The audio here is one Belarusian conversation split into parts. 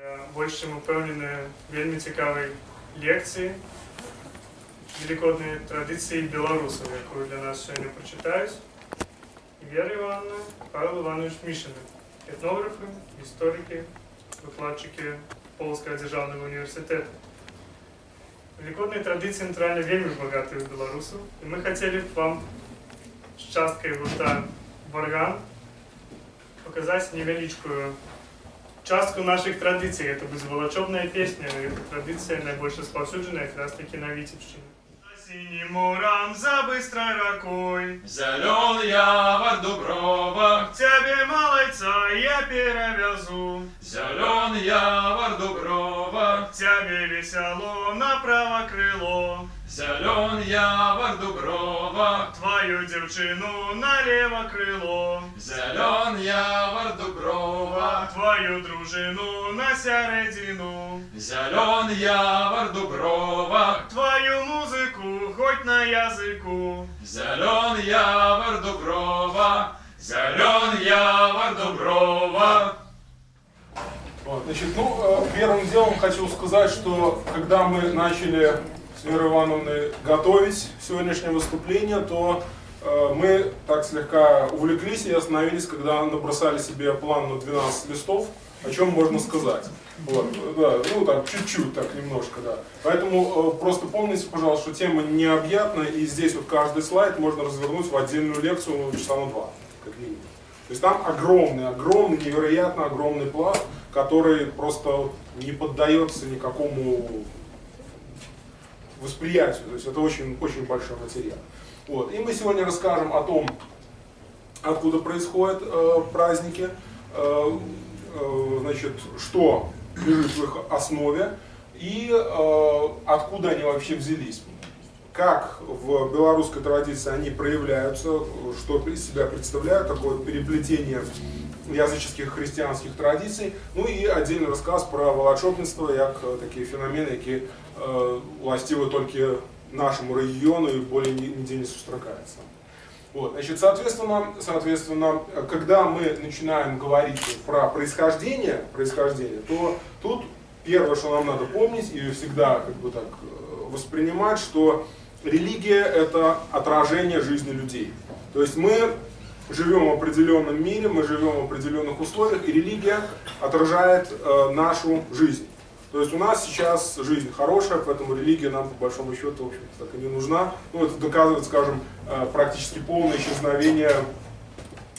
Я больш чым упэўнены, вельмі цікавай лекцыі велікоднай традыцыі беларусаў, якую для нас сёння прачытаюць Вера Івановна, Павел Иванович Мишины, этнографы, историки, выкладчики Полоцкага дзяржаўнага университета. Великодные традиции натурально вельмі богатые у белорусов, и мы хотели вам с часткой гурта «Варган» показать невеличкую частку наших традиций. Это безволочебная песня, эта традиция наибольше распаўсюджаная как раз таки на Витебщине. За синим морем, за быстрой рекой, Зелёный явор Дуброва, к тебе, малайца, я перевязу. Зелёный явор Дуброва, К тебе весело направо крыло, Зелёный явор Дуброва, твою девчину налево крыло, Зелёный явор Дуброва, твою дружину на середину, Зелёный явор Дуброва, твою музыку хоть на языку. Зелёный явор Дуброва, Зелёный явор Дуброва. Значит, первым делом хочу сказать, что когда мы начали с Верой Ивановной готовить сегодняшнее выступление, то мы так слегка увлеклись и остановились, когда набросали себе план на 12 листов, о чем можно сказать. Вот, да, ну так, чуть-чуть, так немножко, да. Поэтому просто помните, пожалуйста, что тема необъятна, и здесь вот каждый слайд можно развернуть в отдельную лекцию часа на 2, как минимум. То есть там огромный, невероятно огромный пласт, который просто не поддается никакому восприятию. То есть это очень, очень большой материал. Вот. И мы сегодня расскажем о том, откуда происходят праздники, значит, что лежит в их основе и откуда они вообще взялись. Как в белорусской традиции они проявляются, что из себя представляют, такое переплетение языческих и христианских традиций, ну и отдельный рассказ про волочопництво, як такие феномены, які властивы только нашему региону и более нигде не сустракаются. Вот, значит, соответственно, когда мы начинаем говорить про происхождение, то тут первое, что нам надо помнить и всегда как бы так воспринимать, что религия — это отражение жизни людей. То есть мы живем в определенном мире, мы живем в определенных условиях, и религия отражает нашу жизнь. То есть у нас сейчас жизнь хорошая, поэтому религия нам по большому счету, в общем-то, так и не нужна. Ну, это доказывает, скажем, практически полное исчезновение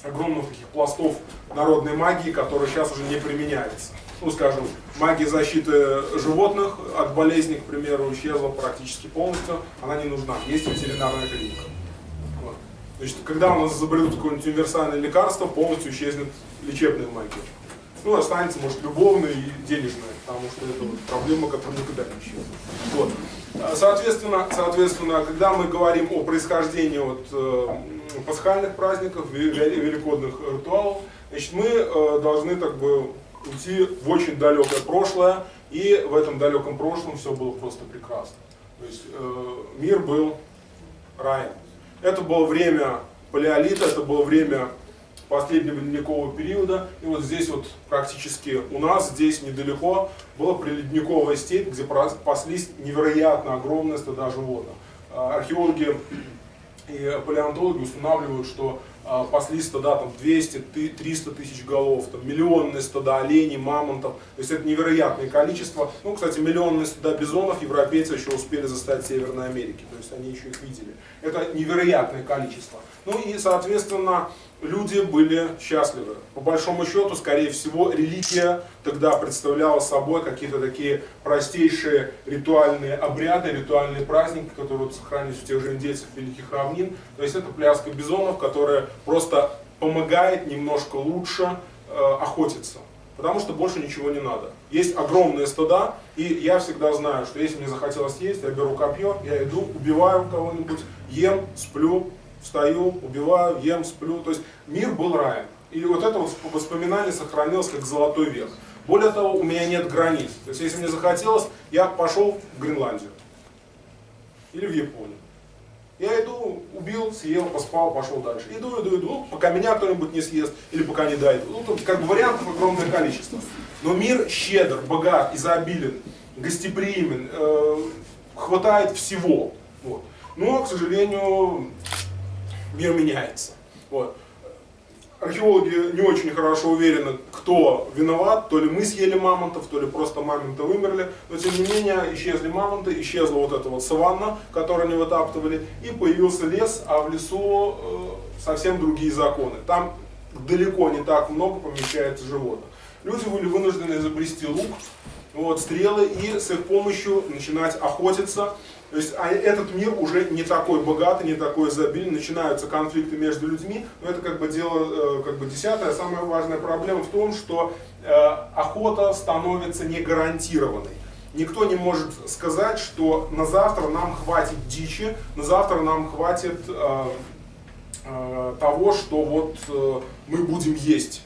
огромных таких пластов народной магии, которая сейчас уже не применяется. Ну, скажем, магия защиты животных от болезней, к примеру, исчезла практически полностью, она не нужна. Есть ветеринарная клиника. Вот. Значит, когда у нас изобретут какое-нибудь универсальное лекарство, полностью исчезнет лечебная магия. Ну, останется, может, любовная и денежная, потому что это вот проблема, которая никогда не исчезнет. Вот. Соответственно, когда мы говорим о происхождении пасхальных праздников, великодных ритуалов, значит, мы должны так бы уйти в очень далекое прошлое, и в этом далеком прошлом все было просто прекрасно. То есть мир был раем. Это было время палеолита, это было время последнего ледникового периода, и вот здесь вот практически у нас, здесь недалеко, была приледниковая степь, где паслись невероятно огромные стада животных. Археологи и палеонтологи устанавливают, что паслись стада там 200-300 тысяч голов, там, миллионные стада оленей, мамонтов, то есть это невероятное количество. Ну, кстати, миллионные стада бизонов европейцы еще успели застать в Северной Америке, то есть они еще их видели. Это невероятное количество. Ну и, соответственно, люди были счастливы. По большому счету, скорее всего, религия тогда представляла собой какие-то такие простейшие ритуальные обряды, ритуальные праздники, которые вот сохранились у тех же индейцев Великих Равнин. То есть это пляска бизонов, которая просто помогает немножко лучше охотиться. Потому что больше ничего не надо. Есть огромные стада, и я всегда знаю, что если мне захотелось есть, я беру копье, я иду, убиваю кого-нибудь, ем, сплю, встаю, убиваю, ем, сплю. То есть мир был раем. И вот это вот воспоминание сохранилось как золотой век. Более того, у меня нет границ. То есть если мне захотелось, я пошел в Гренландию. Или в Японию. Я иду, убил, съел, поспал, пошел дальше. Иду, пока меня кто-нибудь не съест, или пока не дойду. Ну, тут как бы вариантов огромное количество. Но мир щедр, богат, изобилен, гостеприимен, хватает всего. Вот. Но, к сожалению, мир меняется. Вот. Археологи не очень хорошо уверены, кто виноват, то ли мы съели мамонтов, то ли просто мамонты вымерли, но тем не менее исчезли мамонты, исчезла вот эта вот саванна, которую они вытаптывали, и появился лес, а в лесу совсем другие законы. Там далеко не так много помещается животных. Люди были вынуждены изобрести лук, вот, стрелы и с их помощью начинать охотиться. То есть этот мир уже не такой богатый, не такой изобильный, начинаются конфликты между людьми, но это как бы дело как бы десятое. Самая важная проблема в том, что охота становится не гарантированной. Никто не может сказать, что на завтра нам хватит дичи, на завтра нам хватит того, что вот мы будем есть,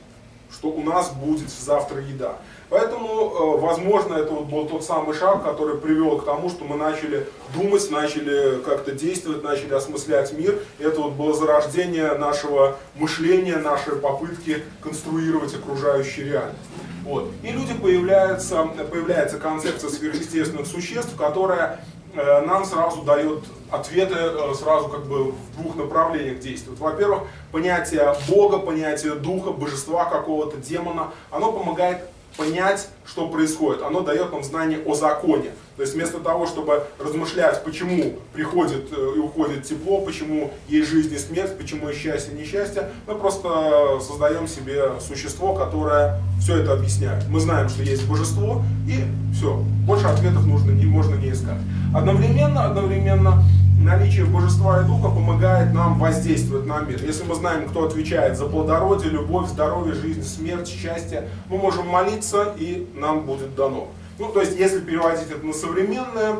что у нас будет завтра еда. Поэтому, возможно, это вот был тот самый шаг, который привел к тому, что мы начали думать, начали как-то действовать, начали осмыслять мир. И это вот было зарождение нашего мышления, нашей попытки конструировать окружающую реальность. Вот. И появляется концепция сверхъестественных существ, которая нам сразу дает ответы сразу как бы в двух направлениях действует. Во-первых, понятие Бога, понятие Духа, Божества какого-то, демона, оно помогает понять, что происходит. Оно дает нам знание о законе. То есть вместо того, чтобы размышлять, почему приходит и уходит тепло, почему есть жизнь и смерть, почему есть счастье и несчастье, мы просто создаем себе существо, которое все это объясняет. Мы знаем, что есть божество, и все. Больше ответов можно не искать. Одновременно наличие божества и духа помогает нам воздействовать на мир. Если мы знаем, кто отвечает за плодородие, любовь, здоровье, жизнь, смерть, счастье, мы можем молиться, и нам будет дано. Ну, то есть, если переводить это на современные,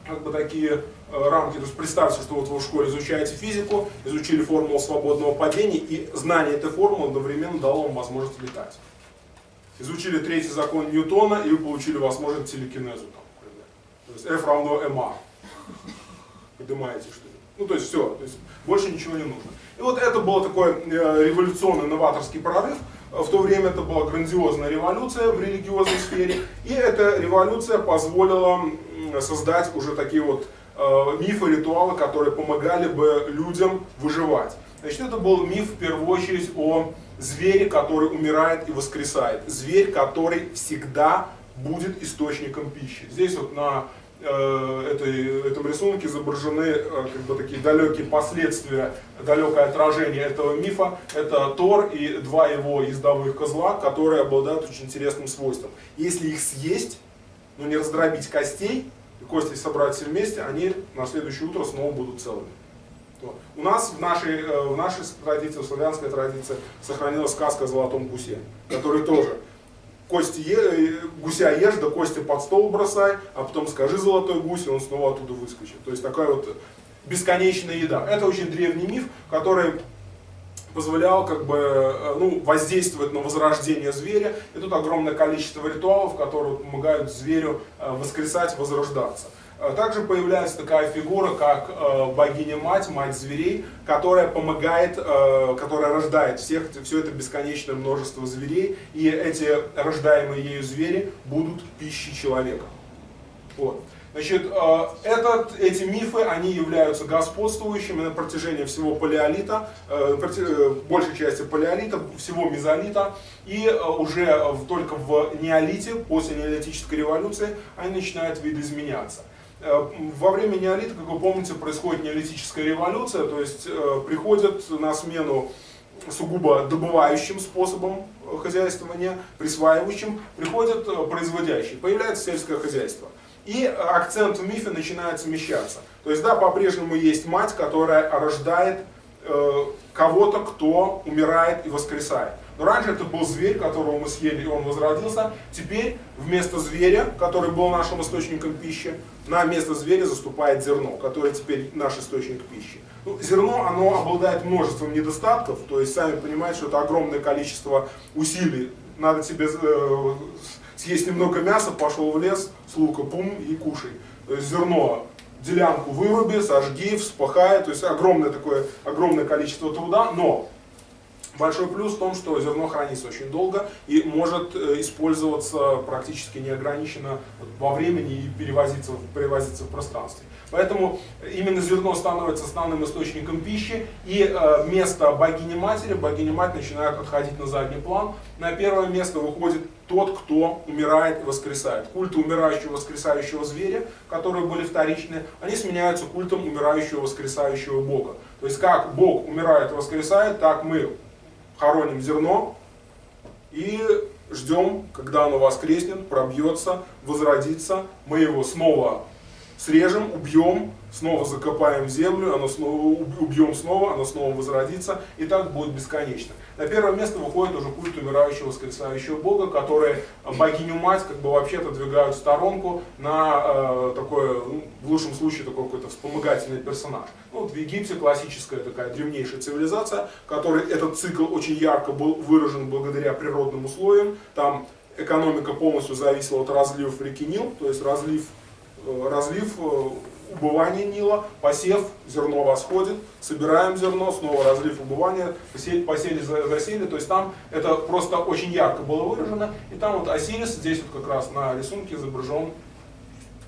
как бы такие рамки, то есть представьте, что вот вы в школе изучаете физику, изучили формулу свободного падения, и знание этой формулы одновременно дало вам возможность летать. Изучили третий закон Ньютона, и вы получили возможность телекинезу. То есть F равно ma. Поднимаете что-нибудь. Ну, то есть все, то есть больше ничего не нужно. И вот это был такой революционный, новаторский прорыв. В то время это была грандиозная революция в религиозной сфере. И эта революция позволила создать уже такие вот мифы, ритуалы, которые помогали бы людям выживать. Значит, это был миф в первую очередь о звере, который умирает и воскресает. Зверь, который всегда будет источником пищи. Здесь вот на этом рисунке изображены как бы такие далекие последствия, далекое отражение этого мифа. Это Тор и два его ездовых козла, которые обладают очень интересным свойством. Если их съесть, но не раздробить костей, и кости собрать все вместе, они на следующее утро снова будут целыми. Вот. У нас в нашей традиции, в славянской традиции, сохранилась сказка о золотом гусе, который тоже гуся ешь, да кости под стол бросай, а потом скажи золотой гусь, и он снова оттуда выскочит. То есть такая вот бесконечная еда. Это очень древний миф, который позволял как бы, воздействовать на возрождение зверя. И тут огромное количество ритуалов, которые помогают зверю воскресать, возрождаться. Также появляется такая фигура, как богиня-мать, мать зверей, которая помогает, которая рождает все это бесконечное множество зверей, и эти рождаемые ею звери будут пищей человека. Вот. Значит, эти мифы, они являются господствующими на протяжении всего палеолита, большей части палеолита, всего мезолита, и уже только в неолите, после неолитической революции, они начинают видоизменяться. Во время неолита, как вы помните, происходит неолитическая революция, то есть приходят на смену сугубо добывающим способом хозяйствования, присваивающим, приходят производящие, появляется сельское хозяйство. И акцент в мифе начинает смещаться. То есть, да, по-прежнему есть мать, которая рождает кого-то, кто умирает и воскресает. Но раньше это был зверь, которого мы съели, и он возродился. Теперь вместо зверя, который был нашим источником пищи, на место зверя заступает зерно, которое теперь наш источник пищи. Ну, зерно, оно обладает множеством недостатков, то есть сами понимаете, что это огромное количество усилий. Надо тебе съесть немного мяса, пошел в лес с лука, пум, и кушай. То есть зерно делянку выруби, сожги, вспахай, то есть огромное количество труда, но большой плюс в том, что зерно хранится очень долго и может использоваться практически неограниченно во времени и перевозиться в пространстве. Поэтому именно зерно становится основным источником пищи, и место богини-матери, богиня-мать начинает отходить на задний план. На первое место выходит тот, кто умирает и воскресает. Культы умирающего воскресающего зверя, которые были вторичны, они сменяются культом умирающего воскресающего Бога. То есть как Бог умирает и воскресает, так мы хороним зерно и ждем, когда оно воскреснет, пробьется, возродится, мы его снова срежем, убьем, снова закопаем в землю, оно снова убьем снова, оно снова возродится, и так будет бесконечно. На первое место выходит уже культ умирающего воскресающего Бога, которые богиню-мать как бы вообще отодвигают в сторонку на такое, ну, в лучшем случае, такой какой-то вспомогательный персонаж. Ну, вот в Египте классическая такая древнейшая цивилизация, в которой этот цикл очень ярко был выражен благодаря природным условиям. Там экономика полностью зависела от разливов реки Нил, то есть разлив, убывание Нила, посев, зерно восходит, собираем зерно, снова разлив, убывание, посели, засели, то есть там это просто очень ярко было выражено, и там вот Осирис, здесь вот как раз на рисунке изображен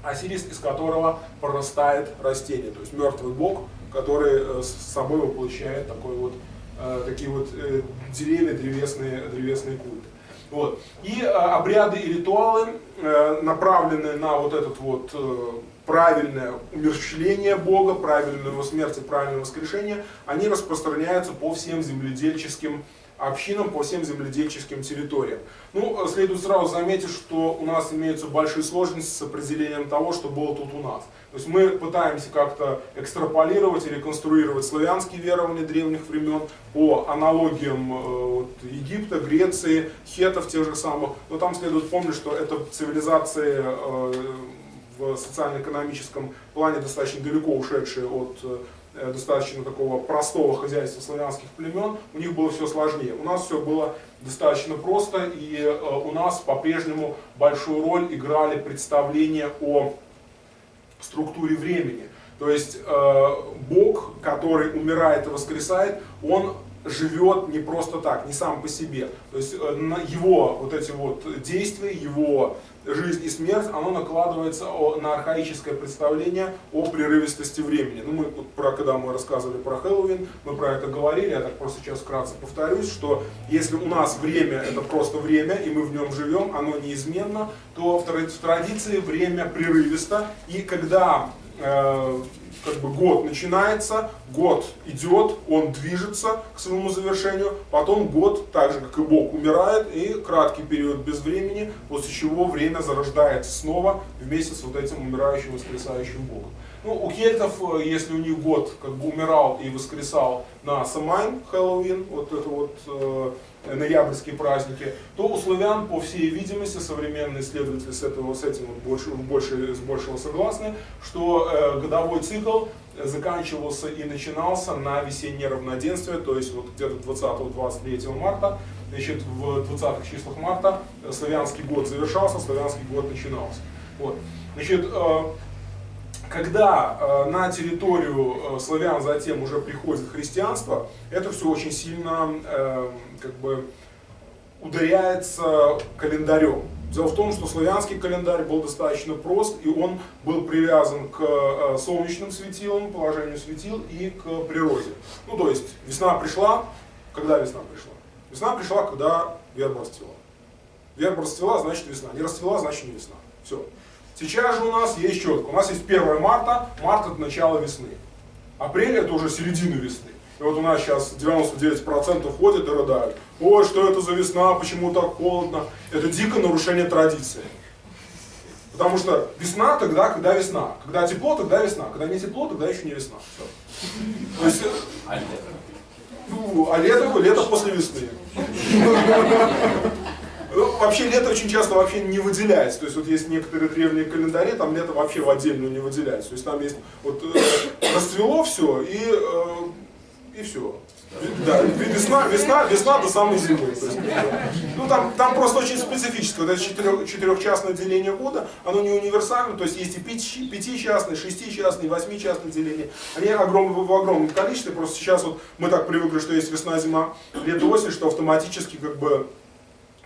Осирис, из которого прорастает растение, то есть мертвый бог, который с собой воплощает такие вот деревья, древесные культы. Вот. И обряды и ритуалы, направленные на вот этот вот правильное умерщвление Бога, правильную его смерть и правильное воскрешение, они распространяются по всем земледельческим общинам, по всем земледельческим территориям. Ну, следует сразу заметить, что у нас имеются большие сложности с определением того, что было тут у нас. То есть мы пытаемся как-то экстраполировать и реконструировать славянские верования древних времен по аналогиям Египта, Греции, хеттов тех же самых. Но там следует помнить, что это цивилизации в социально-экономическом плане достаточно далеко ушедшие от достаточно такого простого хозяйства славянских племен, у них было все сложнее. У нас все было достаточно просто, и у нас по-прежнему большую роль играли представления о структуре времени. То есть Бог, который умирает и воскресает, он живет не просто так, не сам по себе. То есть на его вот эти вот действия, его жизнь и смерть, оно накладывается на архаическое представление о прерывистости времени. Ну, когда мы рассказывали про Хэллоуин, мы про это говорили, я так просто сейчас вкратце повторюсь, что если у нас время это просто время, и мы в нем живем, оно неизменно, то в традиции время прерывисто, и когда год начинается, год идет, он движется к своему завершению, потом год, так же как и Бог, умирает, и краткий период без времени, после чего время зарождается снова вместе с вот этим умирающим, воскресающим Богом. Ну, у кельтов, если у них год как бы умирал и воскресал на Самайн, Хэллоуин, вот это вот ноябрьские праздники, то у славян, по всей видимости, современные исследователи с этим большего согласны, что годовой цикл заканчивался и начинался на весеннее равноденствие, то есть вот где-то 20-23 марта, значит, в 20-х числах марта славянский год завершался, славянский год начинался. Вот. Значит, когда на территорию славян затем уже приходит христианство, это все очень сильно ударяется календарем. Дело в том, что славянский календарь был достаточно прост, и он был привязан к солнечным светилам, положению светил и к природе. Ну, то есть весна пришла, когда весна пришла? Весна пришла, когда верба расцвела. Верба расцвела, значит весна. Не расцвела, значит не весна. Все. Сейчас же у нас есть четко. У нас есть 1 марта, март это начало весны. Апрель это уже середина весны. И вот у нас сейчас 99% ходят и рыдают. Ой, что это за весна, почему так холодно? Это дикое нарушение традиции. Потому что весна тогда, когда весна. Когда тепло, тогда весна. Когда не тепло, тогда еще не весна. Все. То есть, а лето после весны. Вообще лето очень часто вообще не выделяется. То есть вот есть некоторые древние календари, там лето вообще в отдельную не выделяется. То есть там есть вот расцвело все и все. Да, весна до самой зимы. То есть, ну, там просто очень специфическое. Вот это четырехчастное деление года, оно не универсально, то есть есть и пятичастное, шестичастное, восьмичастное деление. Они в огромном количестве, просто сейчас вот мы так привыкли, что есть весна, зима, лето, осень, что автоматически как бы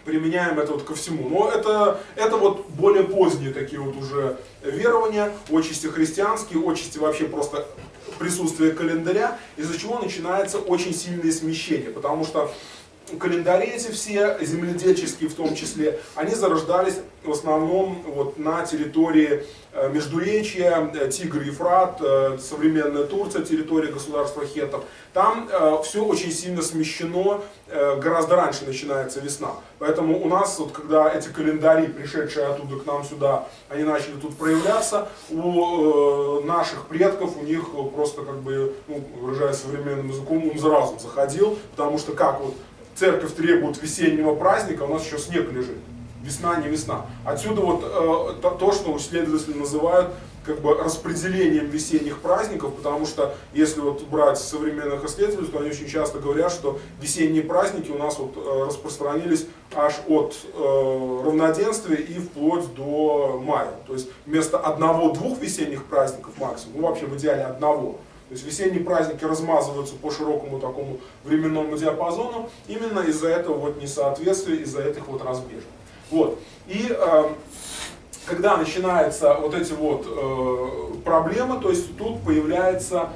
применяем это вот ко всему. Но это вот более поздние такие вот уже верования, отчасти христианские, отчасти вообще просто присутствие календаря, из-за чего начинается очень сильное смещение, потому что календари эти все, земледельческие в том числе, они зарождались в основном вот на территории Междуречья, Тигр, Ефрат, современная Турция, территория государства хеттов. Там все очень сильно смещено, гораздо раньше начинается весна. Поэтому у нас, вот, когда эти календари, пришедшие оттуда к нам сюда, они начали тут проявляться, у наших предков, у них просто, как бы, ну, выражаясь современным языком, ум за разум заходил, потому что как вот церковь требует весеннего праздника, у нас еще снег лежит. Весна, не весна. Отсюда вот то, что исследователи называют как бы распределением весенних праздников, потому что если вот брать современных исследователей, то они очень часто говорят, что весенние праздники у нас вот распространились аж от равноденствия и вплоть до мая. То есть вместо одного-двух весенних праздников максимум, ну вообще в идеале одного. То есть весенние праздники размазываются по широкому такому временному диапазону именно из-за этого вот несоответствия, из-за этих вот разбежек. Вот. И когда начинаются вот эти вот проблемы, то есть тут появляется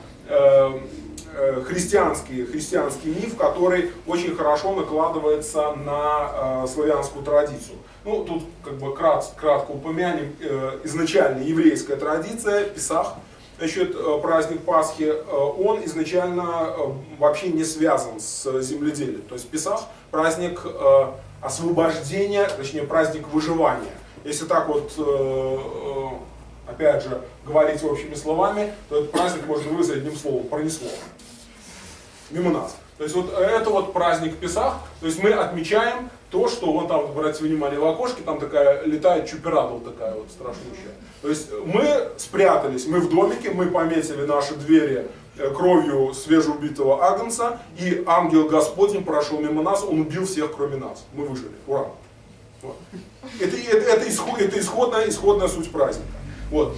христианский миф, который очень хорошо накладывается на славянскую традицию. Ну, тут как бы кратко упомянем изначально еврейская традиция, Песах. Значит, праздник Пасхи, он изначально вообще не связан с земледелием. То есть Песах – праздник освобождения, точнее праздник выживания. Если так вот, опять же, говорить общими словами, то этот праздник можно выразить одним словом – пронесло. Мимо нас. То есть вот это вот праздник Песах, то есть мы отмечаем то, что вон там, обратите внимание, в окошке, там такая летает чуперадл такая вот страшнющая. То есть мы спрятались, мы в домике, мы пометили наши двери кровью свежеубитого агнца, и ангел Господень прошел мимо нас, он убил всех, кроме нас. Мы выжили. Ура! Вот. Это исходная суть праздника. Вот.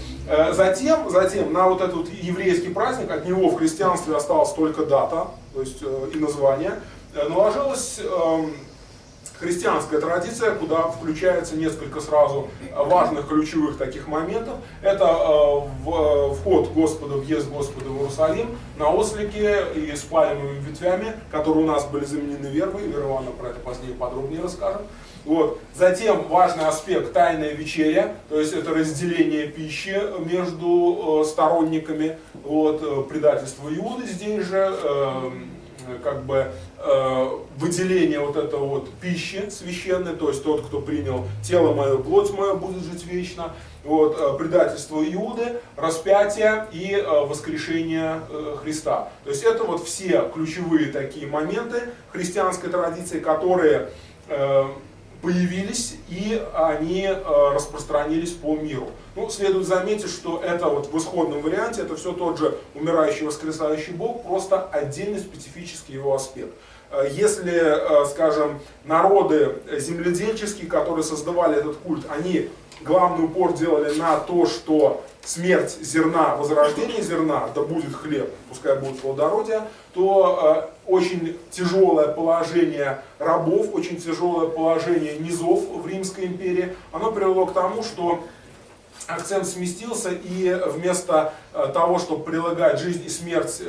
Затем на вот этот вот еврейский праздник, от него в христианстве осталась только дата, то есть и название, наложилась христианская традиция, куда включается несколько сразу важных ключевых таких моментов. Это вход Господа, въезд Господа в Иерусалим на ослике и с пальмовыми ветвями, которые у нас были заменены вербой. Вера Ивановна про это позднее подробнее расскажет. Вот. Затем важный аспект — тайная вечеря, то есть это разделение пищи между сторонниками, вот, предательство Иуды здесь же, как бы выделение вот этого вот пищи священной, то есть тот, кто принял тело мое, плоть мою, будет жить вечно, вот, предательство Иуды, распятие и воскрешение Христа. То есть это вот все ключевые такие моменты христианской традиции, которые появились, и они распространились по миру. Ну, следует заметить, что это вот в исходном варианте, это все тот же умирающий, воскресающий Бог, просто отдельный специфический его аспект. Если, скажем, народы земледельческие, которые создавали этот культ, они главный упор делали на то, что смерть зерна, возрождение зерна, да будет хлеб, пускай будет плодородие, то очень тяжелое положение рабов, очень тяжелое положение низов в Римской империи, оно привело к тому, что акцент сместился, и вместо того, чтобы прилагать жизнь и смерть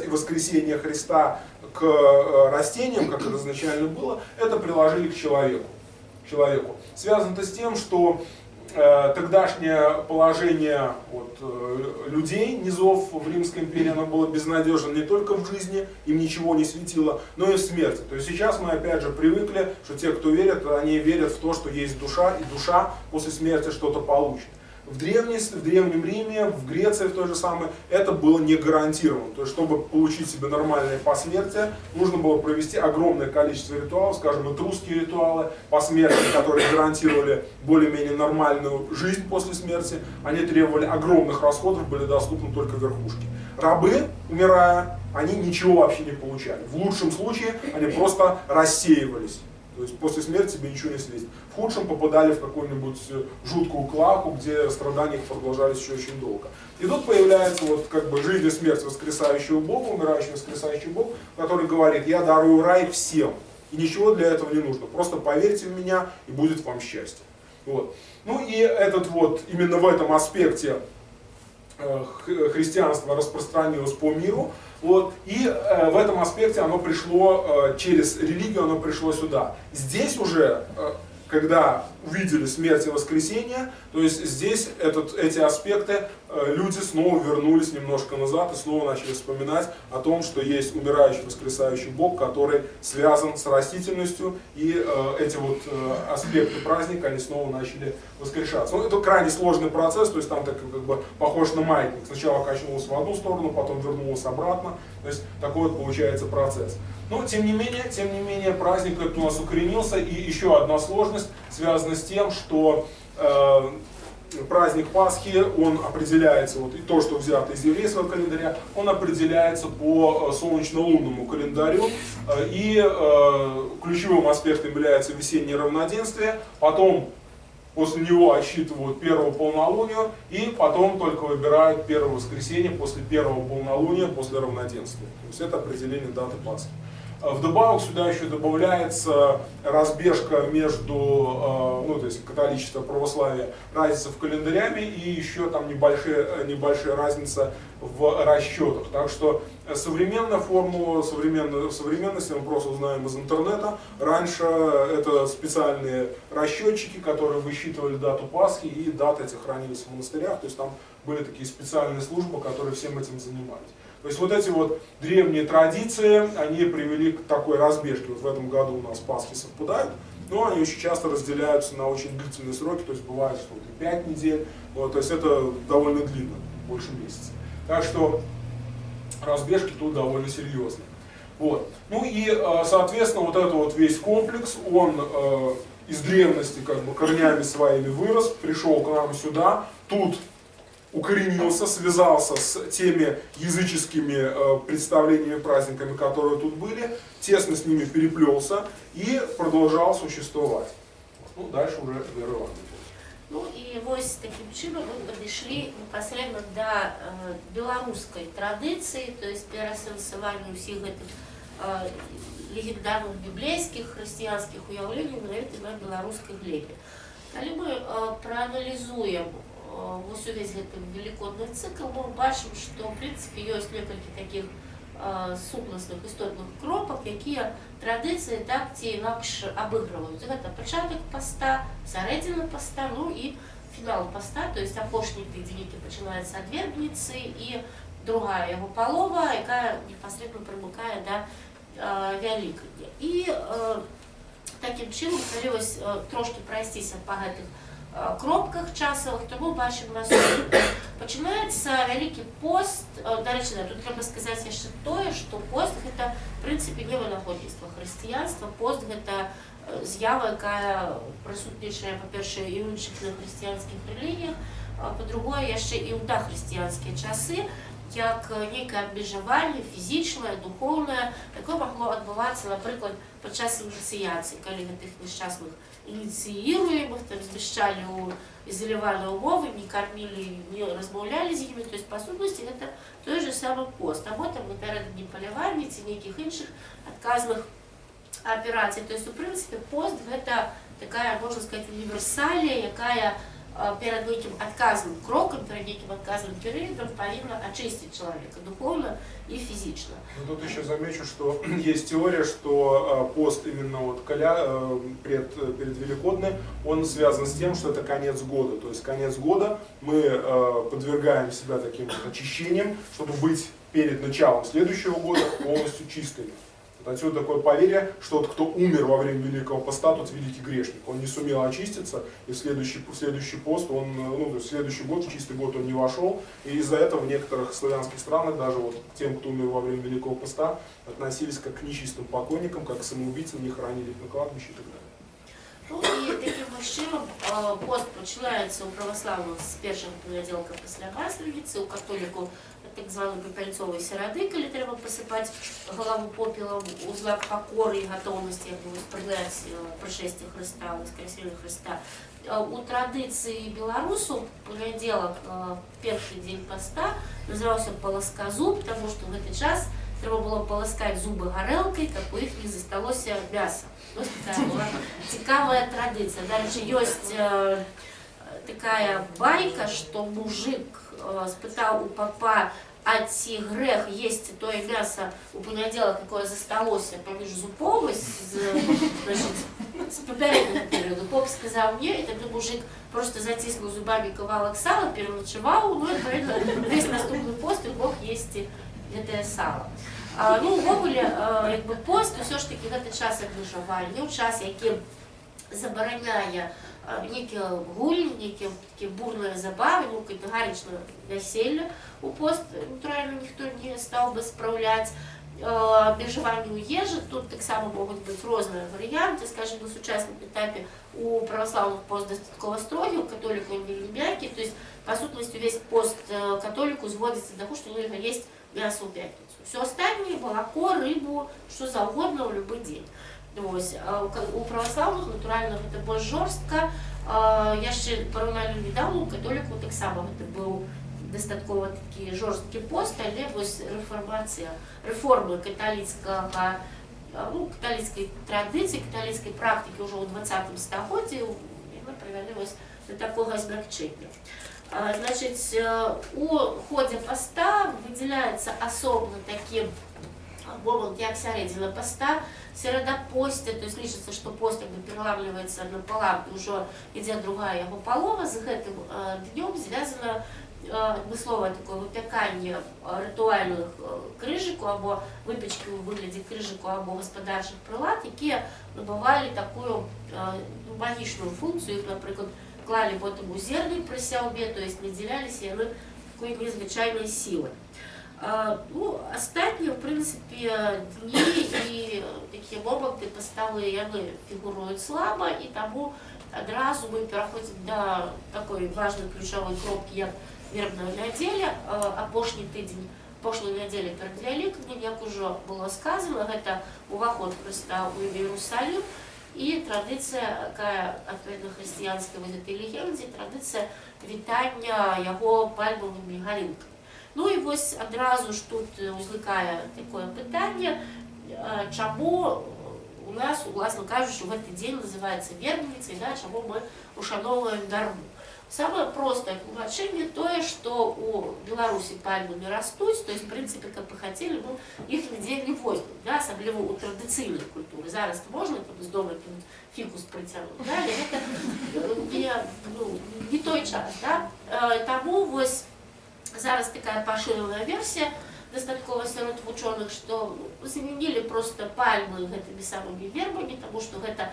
и воскресение Христа к растениям, как это изначально было, это приложили к человеку. Связано это с тем, что тогдашнее положение вот, людей, низов в Римской империи, оно было безнадежно не только в жизни, им ничего не светило, но и в смерти. То есть сейчас мы опять же привыкли, что те, кто верят, они верят в то, что есть душа, и душа после смерти что-то получит. В Древнем Риме, в Греции в той же самой, это было не гарантировано. То есть, чтобы получить себе нормальное посмертие, нужно было провести огромное количество ритуалов, скажем, этрусские ритуалы посмертия, которые гарантировали более-менее нормальную жизнь после смерти. Они требовали огромных расходов, были доступны только верхушке. рабы, умирая, они ничего вообще не получали. В лучшем случае они просто рассеивались. То есть после смерти тебе ничего не слезет. В худшем попадали в какую-нибудь жуткую клаку, где страдания их продолжались еще очень долго. И тут появляется вот как бы жизнь и смерть воскресающего Бога, умирающего воскресающий Бог, который говорит: я дарую рай всем. И ничего для этого не нужно. Просто поверьте в меня, и будет вам счастье. Вот. Ну и этот вот, именно в этом аспекте христианство распространилось по миру. Вот, и в этом аспекте оно пришло, через религию оно пришло сюда. Здесь уже, когда увидели смерть и воскресение, то есть здесь эти аспекты, люди снова вернулись немножко назад и снова начали вспоминать о том, что есть умирающий, воскресающий Бог, который связан с растительностью, и эти вот аспекты праздника, они снова начали воскрешаться. Ну, это крайне сложный процесс, то есть там так как бы похож на маятник. Сначала качнулся в одну сторону, потом вернулся обратно, то есть такой вот получается процесс. Но тем не менее праздник этот у нас укоренился, и еще одна сложность связана с тем, что праздник Пасхи, он определяется, вот и то, что взято из еврейского календаря, он определяется по солнечно-лунному календарю, и ключевым аспектом является весеннее равноденствие, потом после него отсчитывают первого полнолуния, и потом только выбирают первое воскресенье после первого полнолуния, после равноденствия. То есть это определение даты Пасхи. Вдобавок сюда еще добавляется разбежка между, ну, то есть католичество, православие, разница в календарями, и еще там небольшая разница в расчетах. Так что современная формула, в современности мы просто узнаем из интернета. Раньше это специальные расчетчики, которые высчитывали дату Пасхи, и даты эти хранились в монастырях, то есть там были такие специальные службы, которые всем этим занимались. То есть вот эти вот древние традиции, они привели к такой разбежке. Вот в этом году у нас Пасхи совпадают, но они очень часто разделяются на очень длительные сроки, то есть бывает, что и 5 недель, вот, то есть это довольно длинно, больше месяца. Так что разбежки тут довольно серьезные. Вот. Ну и, соответственно, вот этот вот весь комплекс, он из древности как бы корнями своими вырос, пришел к нам сюда, тут укоренился, связался с теми языческими представлениями, праздниками, которые тут были, тесно с ними переплелся и продолжал существовать. Ну, дальше уже Вера Ивановна. Ну і ось таким чином ми підійшли непосередньо до білоруської традиції, тобто переосмислювання усіх цих легендарних біблійських, християнських уявлень навіть на білоруській глебі. Коли ми проаналізуємо увесь этот великодный цикл, мы бачим, что в принципе есть несколько таких сукнасных істотных кропок, якія традиції так ці інакш обыгрываются. Это початок поста, середина поста, ну и финал поста, то есть апошні тиждень, який починається від Вербниці, і друга його полова, яка непосредственно примыкає до Великодня. І таким чином, коли ось трошки пройстися по гэтых кропках часовых, то мы бачимо наступне. Починається Великий пост. До речі, тут треба сказати ще те, що пост – це, в принципі, не винаходництво християнства. Пост – це з'ява, яка присутнічає, по-перше, і в інших нехристиянських релігіях, по-друге, ще і в дохристиянські часи, як некое обмежування фізичне, духовне, яке могло відбуватися, наприклад, під час ініціації, коли тих нещасних инициируемых, там, смещали изолировали умовы, не кормили, не размовляли с ними, то есть, по сути, это той же самый пост. А вот там напередодні полювання, ці ніяких інших отказных операций. То есть, в принципе, пост – это такая, можно сказать, универсалия, якая перед неким отказным кроком, перед неким отказным периодом повинна очистить человека духовно и физично. Ну, тут еще замечу, что есть теория, что пост именно вот перед Великодным, он связан с тем, что это конец года. То есть конец года мы подвергаем себя таким вот очищением, чтобы быть перед началом следующего года полностью чистыми. Отсюда такое поверье, что тот, кто умер во время Великого Поста, тот великий грешник. Он не сумел очиститься, и в следующий пост, в следующий год, в чистый год он не вошел. И из-за этого в некоторых славянских странах, даже вот к тем, кто умер во время Великого Поста, относились как к нечистым покойникам, как к самоубийцам, не хоронили их на кладбище и так далее. Ну і таким чином пост починається у православних з першого понеділка після Маслениці, у католиків так званой папяльцовай серады, калі трэба пасыпаць галаву попелам у знак пакоры і гатоўнасці прыняць прышэсце Хрыста, воскресення Хрыста. У традыцыі беларусаў панядзелак, першы дзень паста, называўся паласказуб, таму што ў гэты час трэба было паласкаць зубы гарэлкай, каб у іх не засталося мяса. Вось такая была цікавая традыцыя. Дарэчы, ёсць такая байка, што мужик спытаў у папа, а ці грэх есці тое мяса у панядзелак, якое засталося паміж зубоў з папярэдняга перыяду. Поп сказаў не, і тады мужик просто заціснуў зубамі кавалак сала, пераначаваў, ну і весь наступны пост і мог есці гэтае сала. Ну, увогуле, пост ўсё ж такі гэта час абмежавання, час, які забараняе нейкія гульні, нейкія бурныя забавы, ну, катэгарычна вяселле у пост, натуральна, ніхто не стаў бы спраўляць. Абмежаванне ў ежы, тут таксама могуць быць розныя варыянты, скажем, на сучасным этапе у праваслаўных пост дастаткова строгі, у католікаў ён вельмі мяккі, то есть, па сутнасці, увесь пост католіку зводзіцца да таго, што нельга есць мяса ў пятніцу. Все астатняе, малако, рыбу, што заўгодна ў любы дзень. У праваслаўных, натуральна, гэта больш жорстка. Яшчэ параўнальна нядаўна у католікаў таксама гэта быў дастаткова такі жорсткі пост, але вось рэформы каталіцкай традыцыі, каталіцкай практыкі ўжо ў 20 стагоддзі яны прывялі вось да такога змякчэння. Значыць, у ходзе паста выдзяляецца асобна такі момант, як сярэдзіна паста, серада посця, то есть лічыцца, што пост пераламліваецца напалам, і ўжо ідзе другая яго палова. З гэтым днём звязана адмысловае такое выпяканне рытуальных крыжыку або выпечкі ў выглядзе крыжыку або гаспадарчых прылад, якія набывалі такую магічную функцію. Іх, напрыклад, клалі потым у зерні пры сяўбе, то есть надзяляліся яны такой незвычайнай сілай. Астатнія, в прынцыпе, дні і такія моманты паставы яны фігуруюць слаба, і таму адразу мы пераходзім да такой важнай ключавой кропкі, як вербная нядзеля. Апошні тыдзень, апошняя нядзеля перад Вялікднем, як ужо было сказана, гэта уваход Хрыста ў Іерусалім і традыцыя, якая адпаведна хрысціянскай вось гэтай легендзе, традыцыя вітання яго пальмавымі галінкамі. Ну і вось адразу ж тут узнікае такое пытанне, чаму у нас, уласна кажучы, гэты дзень называецца вербніцай, чаму мы ушаноўваем дарму. Самае простае тлумачэнне тое, што у Беларусі пальмы не растуць, то есть, в прынцыпе, каб вы хацелі, іх нідзе не возьмуць, асабліва ў традыцыйнай культуры. Зараз можна з дома фікус прыцягнуць, але гэта не той час. Таму вось зараз такая пашыраная версія дастаткова сярод вучоных, што замянілі проста пальмы гэтымі самымі вербамі, таму што гэта,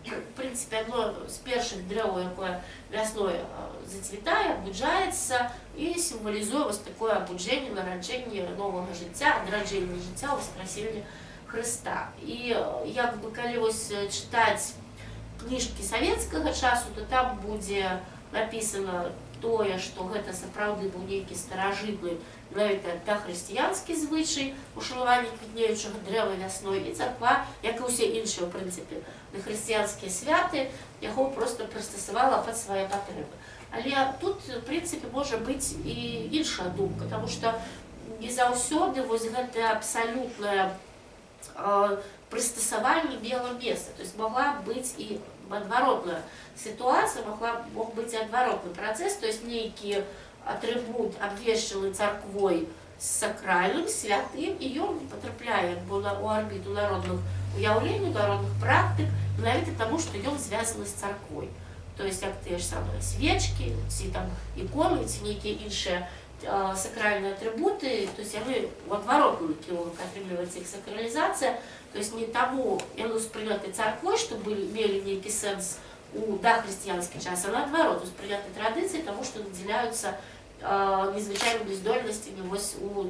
в прынцыпе, адно з першых дрэваў, якое вясной зацвітае, абуджаецца і сімвалізуе вось такое абуджэнне, нараджэнне новага жыцця, адраджэнне жыцця, воскресення Хрыста. І як бы калі вось чытаць кніжкі савецкага часу, то там будзе напісана тое, што гэта сапраўды быў нейкі старажытны, навіта дахрысціянскі звычай ушанавання квітнеючага дрэва вясной, і царква, як і ўсе іншыя, у прынцыпе, хрысціянскія святы, яго проста прыстасавала пад свае патрэбы. Але тут, в прынцыпе, можа быць і іншая думка, таму што не заўсёды вось гэта абсалютнае прыстасаванне мела месца. То есть могла быць і адваротная ситуация, мог быть и отворотный процесс, то есть некий атрибут, обвешанный церквой с сакральным, святым, и он потрапляет у орбиту народных уявлений, народных практик, навіть тому, что он связан с церквой. То есть, как те же самые свечки, ці там иконы, ці некие іншие сакральные атрибуты, то есть они в отворотную кірунок атрымліваецца их сакрализация, то есть не тому, яны успрыняты церквой, чтобы имели некий сенс у дахрысціянскі час, а наадварот, успрыняты традыцыі, тому что наделяются незвычайнымі здольнасцямі у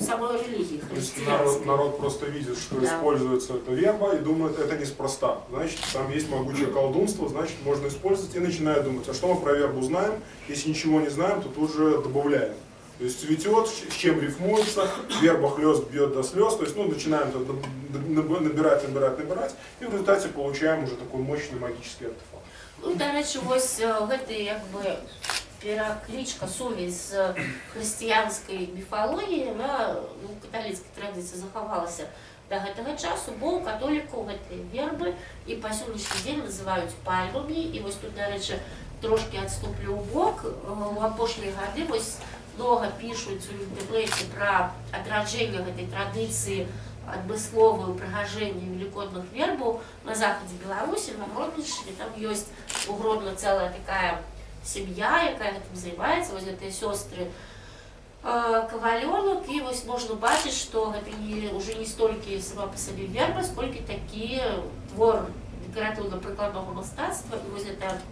самой религии христианской. Народ просто видит, что используется эта верба и думает, это неспроста. Значит, там есть могучее колдунство, значит, можно использовать, и начинает думать, а что мы про вербу знаем? Если ничего не знаем, то тут же добавляем. То есть цветет, с чем рифмуется, верба хлест бьет до слез, то есть ну, начинаем набирать, и в результате получаем уже такой мощный магический артефакт. Ну, до речі, ось гэта якби пераклічка, сувязь з хрысціянскай міфалогіяй, на каталіцкай традыцыі захавалася до гэтага часу, бо у католікаў гэтыя вербы і па сённяшні дзень называюць пальмамі. І вось тут, до речі, трошки адступлю ў бок. У апошнія гады вось много пишуць у інтэрнэце пра адраджэнне гэтай традыцыі, адмысловае ўпрыгажэнне велікодных вербаў на захадзе Беларусі, на Гродненшчыне. Там ёсць у Гродно цэлая такая сям'я, якая гэтым займаецца, вось гэтыя сёстры Кавалёнак. І вось можна бачыць, што гэта ўжо не столькі сама па сабе верба, сколькі такі твор дэкаратыўна-прыкладнога мастацтва. І вось гэта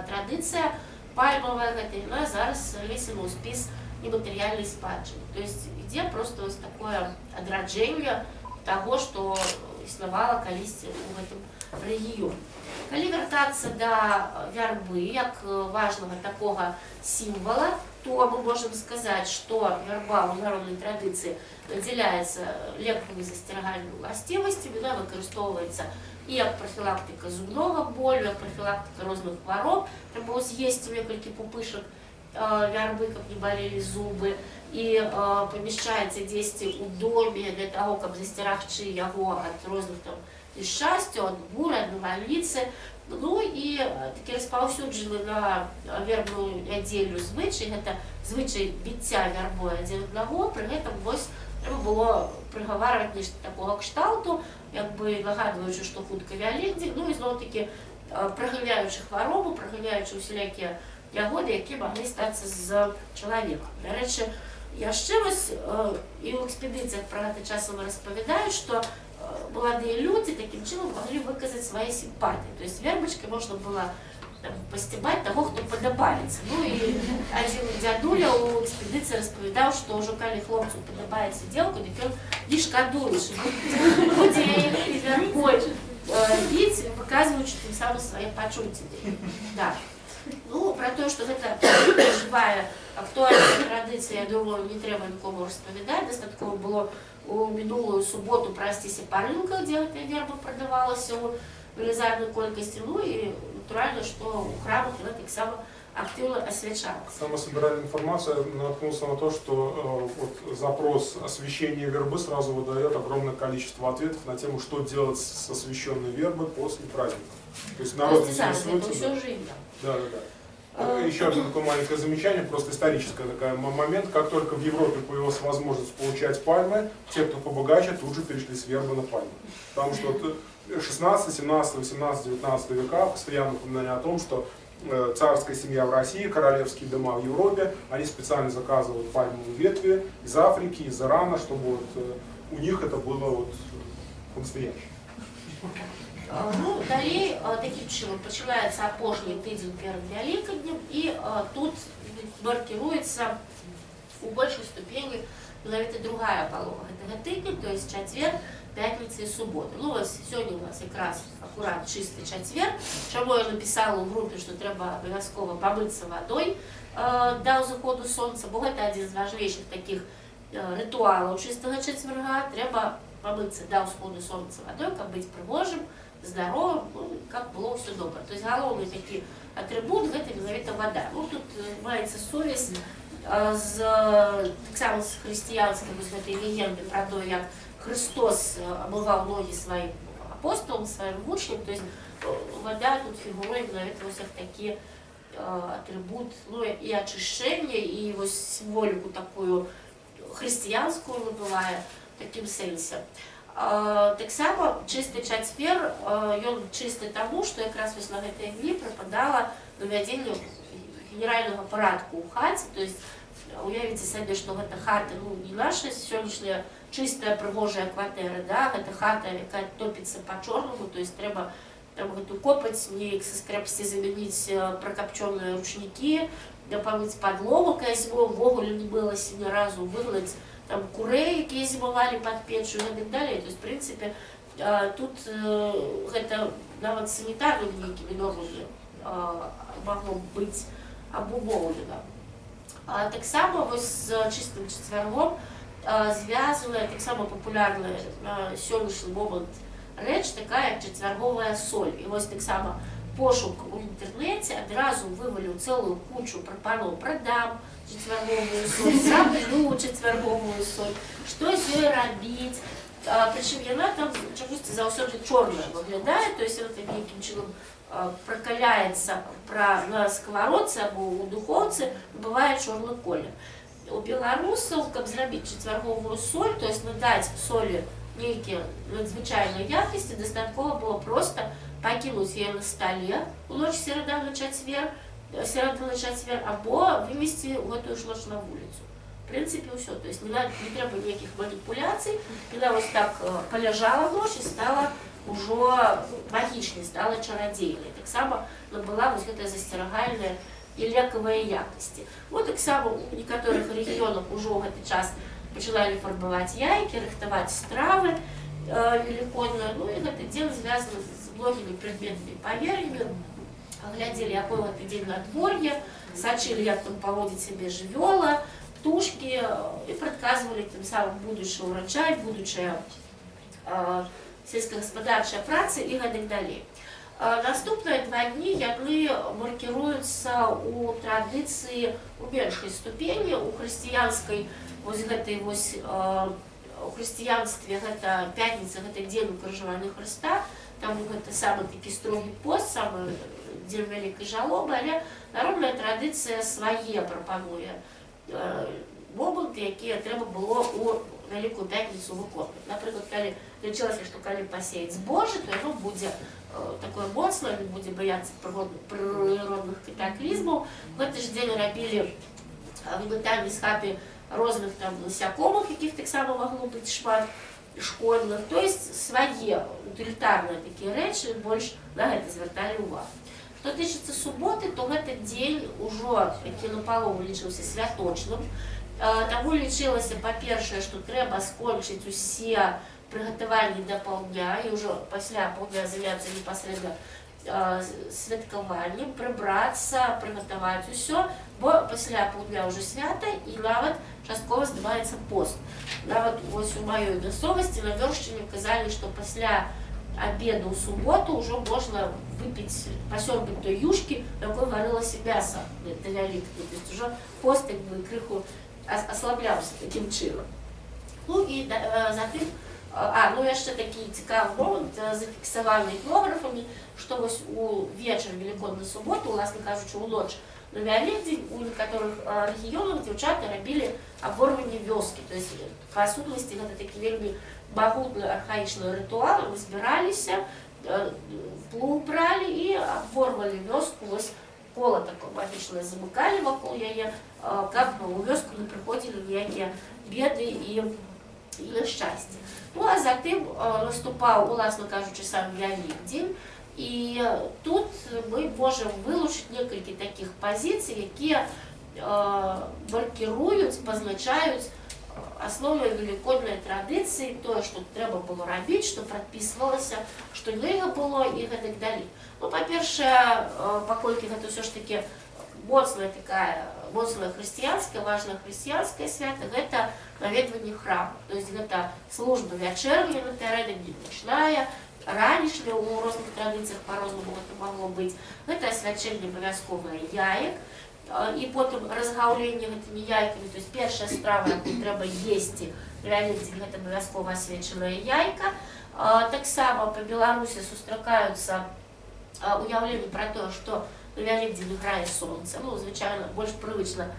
традыцыя пальмовая, гэта зараз внесена ў спіс нематэрыяльнай спадчыны. То есть ідзе просто вось такое адраджэнне таго, што існавала калісьці ў гэтым рэгіёне. Калі вяртацца да вярбы як важнага такога сімвала, то мы можам сказаць, што вярба ў народнай традыцыі надзяляецца лекавымі засцерагальнымі ўласцівасцямі, яна выкарыстоўваецца і як профілактика зубного болю, як профілактика розных хвароб. Трэба з'есці некалькі пупышак вярбы, каб не балелі зубы, і памяшчаецца дзесьці ў доме для таго, каб засцерагчы яго ад розных там нешчасцяў, ад буры, ад навальніцы. Ну і такі распаўсюджаны на вербную нядзелю звычай, гэта звычай біцця вярбой адзін аднаго. Пры гэтым вось трэба было прыгаварваць нешта такога кшталту, як бы нагадваючы, што хутка Вялікдзень, ну і зноў-такі праганяючы хваробу, праганяючы усялякія ягоды, якія маглі стацца з чалавекам. Дарэчы, яшчэ вось і ў экспедыцыях пра гэта часам распавядаюць, што маладыя людзі такім чынам маглі выказаць свае сімпатыі. То есть вербачкай можна было пасцябаць таго, хто падабаецца. Ну і адзін дзядуля ў экспедыцыі распавядаў, што ўжо калі хлопцу падабаецца дзеўка, дык ён не шкадуе, што будзе яе вербой біць, выказваючы тым самым свае пачуцці. Да. Ну, про тое, што гэта жывая актуальная традыцыя, я думаю, не трэба нікому распавядаць. Дастаткова было у мінулую суботу прайсціся па рынках, дзе гэтая верба прадавалася ў велізарнай колькасці. Ну і натуральна, што ў храмах яна таксама активно освещалась. Когда мы собирали информацию, наткнулся на то, что вот, запрос освещения вербы сразу выдает огромное количество ответов на тему, что делать с освещенной вербой после праздника. То есть народ интересуется. Да. Еще одно такое маленькое замечание, просто историческое такой момент. Как только в Европе появилась возможность получать пальмы, те, кто побогаче, тут же перешли с вербы на пальмы. Потому что 16, 17, 18, 19 века постоянно упоминание о том, что царская семья в России, королевские дома в Европе, они специально заказывают пальмовые ветви из Африки, из Ирана, чтобы вот у них это было вот по-настоящему. Ну, далей таким чынам пачынаецца апошні тыдзень перад Вялікаднем, і тут маркіруецца у большай ступені менавіта другая палова гэтага тыдня, то есть чацвер, пятніца і субота. Ну, вось сёння у нас якраз акурат чысты чацвер, чаму я напісала ў групе, што трэба абавязкова памыцца вадой да ўзыходу сонца, бо гэта адзін з важнейшых такіх рытуалаў чыстага чацвярга. Трэба памыцца да ўсходу сонца вадой, каб быць прыгожым, здоровым, ну, как было все добро. То есть головный такой атрибут гэта менавіта вода. Ну, тут маецца сувязь з хрысціянскай гэтай легенды про то, як Христос омывал ноги своим апостолам, своим вучням. То есть вода тут фигурует менавіта вось такі атрибут, ну, и очищение, и вот символику такую христианскую набывая в таким сенсе. Так само чисты чацвер, ён чисты тому, што якраз вось на гэтыя дні прыпадала навядзенне генеральнага парадку ў хаце. То есть уявіце сабе, што гэта хата, ну, не наша сённяшняя чыстая прыгожая кватэра, да, гэта хата, якая топіцца па-чорнаму, то есть трэба там гэту копаць, неяк са скрэпсці замяніць пракапчоныя ручнікі, памыць падлогу, якая зімой увогуле не мылася ні разу, выгнаць там курэй, якія зімавалі пад печчу і так далей. То есть, в принципе, тут гэта нават санітарнымі нейкімі нормамі магло быць абумоўлена. Таксама вось з чыстым чацвяргом звязывае таксама папулярная на сённяшні момант рэч такая чацвярговая соль. І вось таксама пошук у інтэрнэце адразу вываліў цэлую кучу прапаноў: прадам чацвярговую соль, заплю чацвярговую соль, што з ёй рабіць. Прычым яна там чамусьці заўсёды чорная выглядае, то есть это нейкім чынам пракаляецца на сковородцы або ў духоўцы, бывае чорны колер. У беларусаў, каб зрабіць чацвярговую соль, то есть надаць солі нейкія надзвычайнай якасці, дастаткова было проста пакінуць яе на стале у ноч серада на чацвер, або вывесці гэтую ж ноч на вуліцу. В прынцыпе, ўсё. То есть не трэба ніякіх маніпуляцый. Яна вось так паляжала ноч і стала ўжо магічнай, стала чарадзейнай. Таксама набыла вось гэтая засцерагальная і лекавыя якасці. Вот таксама у некаторых рэгіёнах ужо ў гэты час пачыналі фарбаваць яйкі, рыхтаваць стравы велікодныя. Ну і гэты дзень звязаны з многімі прадметнымі павер'ямі. Глядзелі, якой гэты дзень надвор'е, сачылі, як там паводзіць сябе жывёла, птушкі, і прадказвалі тым самым будучы ўрачай, будучая сельскагаспадарчая праца і гэтак далей. Наступныя 2 дні яны маркіруюцца ў традыцыі у меншай ступені, у хрысціянскай вось гэтай вось у хрысціянстве гэта пятніца, гэта дзень укрыжавання Хрыста, там гэта самы такі строгі пост, самы дзень вялікай жалобы, але народная традыцыя свае прапануе моманты, якія трэба было ў Вялікую пятніцу выконваць. Напрыклад, калі лічылася, што калі пасеяць збожжа, то яно будзе такое моцнае, не будзе баяцца прыродных катаклізмаў. В гэты ж дзень рабілі вымытанне з хаты розных там насякомых, якіх таксама магло быць шмат шкодных. То есть свае утылітарныя такія рэчы больш на гэта звярталі ўвагу. Што тычыцца суботы, то гэты дзень ужо які напалову лічыўся святочным. Таму лічылася, па-першае, што трэба скончыць усе прыгатаванні да паўдня і ўжо пасля паўдня заняцца непасрэдна святкаваннем, прыбрацца, прыгатаваць усё, бо пасля паўдня ўжо свята і нават часткова здымаецца пост. Нават вось у маёй мясцовасці на Вёршчыне казалі, што пасля обеду ў суботу ўжо можна выпіць, пасёрбаць той юшкі, якой варылася мяса на Вялікдзень. То есть ужо пост як бы крыху аслабляўся такім чынам. Ну і затым, ну яшчэ такі цікавы момант зафіксаваны этнографамі, што вось у вечар Велікоднай суботы, уласна кажучы, у ноч на Вялікдзень у некаторых рэгіёнах дзяўчаты рабілі абворванне вёскі. То есть па сутнасці гэта такі вельмі магутны архаічны рытуал. Мы збіраліся, плуг бралі і абворвалі вёску, вось кола такое магічнае замыкалі вакол яе, каб у вёску не прыходзілі ніякія беды і няшчасці. Ну а затым наступаў, уласна кажучы, сам Вялікдзень, і тут мы можам вылучыць некалькі такіх пазіцый, якія маркіруюць, пазначаюць асноўныя велікодныя традыцыі, тое, што трэба было рабіць, што прадпісвалася, што нельга было і гэтак далей. Ну, па-першае, паколькі гэта ўсё ж такі моцная хрысціянская, важная хрысціянская свята, гэта наведванне храму. То есть гэта служба вячэрня напярэдадні, начная, ранішняя, у розных традыцыях па-рознаму гэта магло быць. Гэта асвячэнне абавязковае яек, і потым разгаўленне гэтымі яйкамі. То есть першая страва, якую трэба есці на Вялікдзень, гэта абавязкова асвечаная яйка. Таксама па Беларусі сустракаюцца уяўленні пра тое, што на Вялікдзень грае сонца. Ну, звычайна, больш прывычна,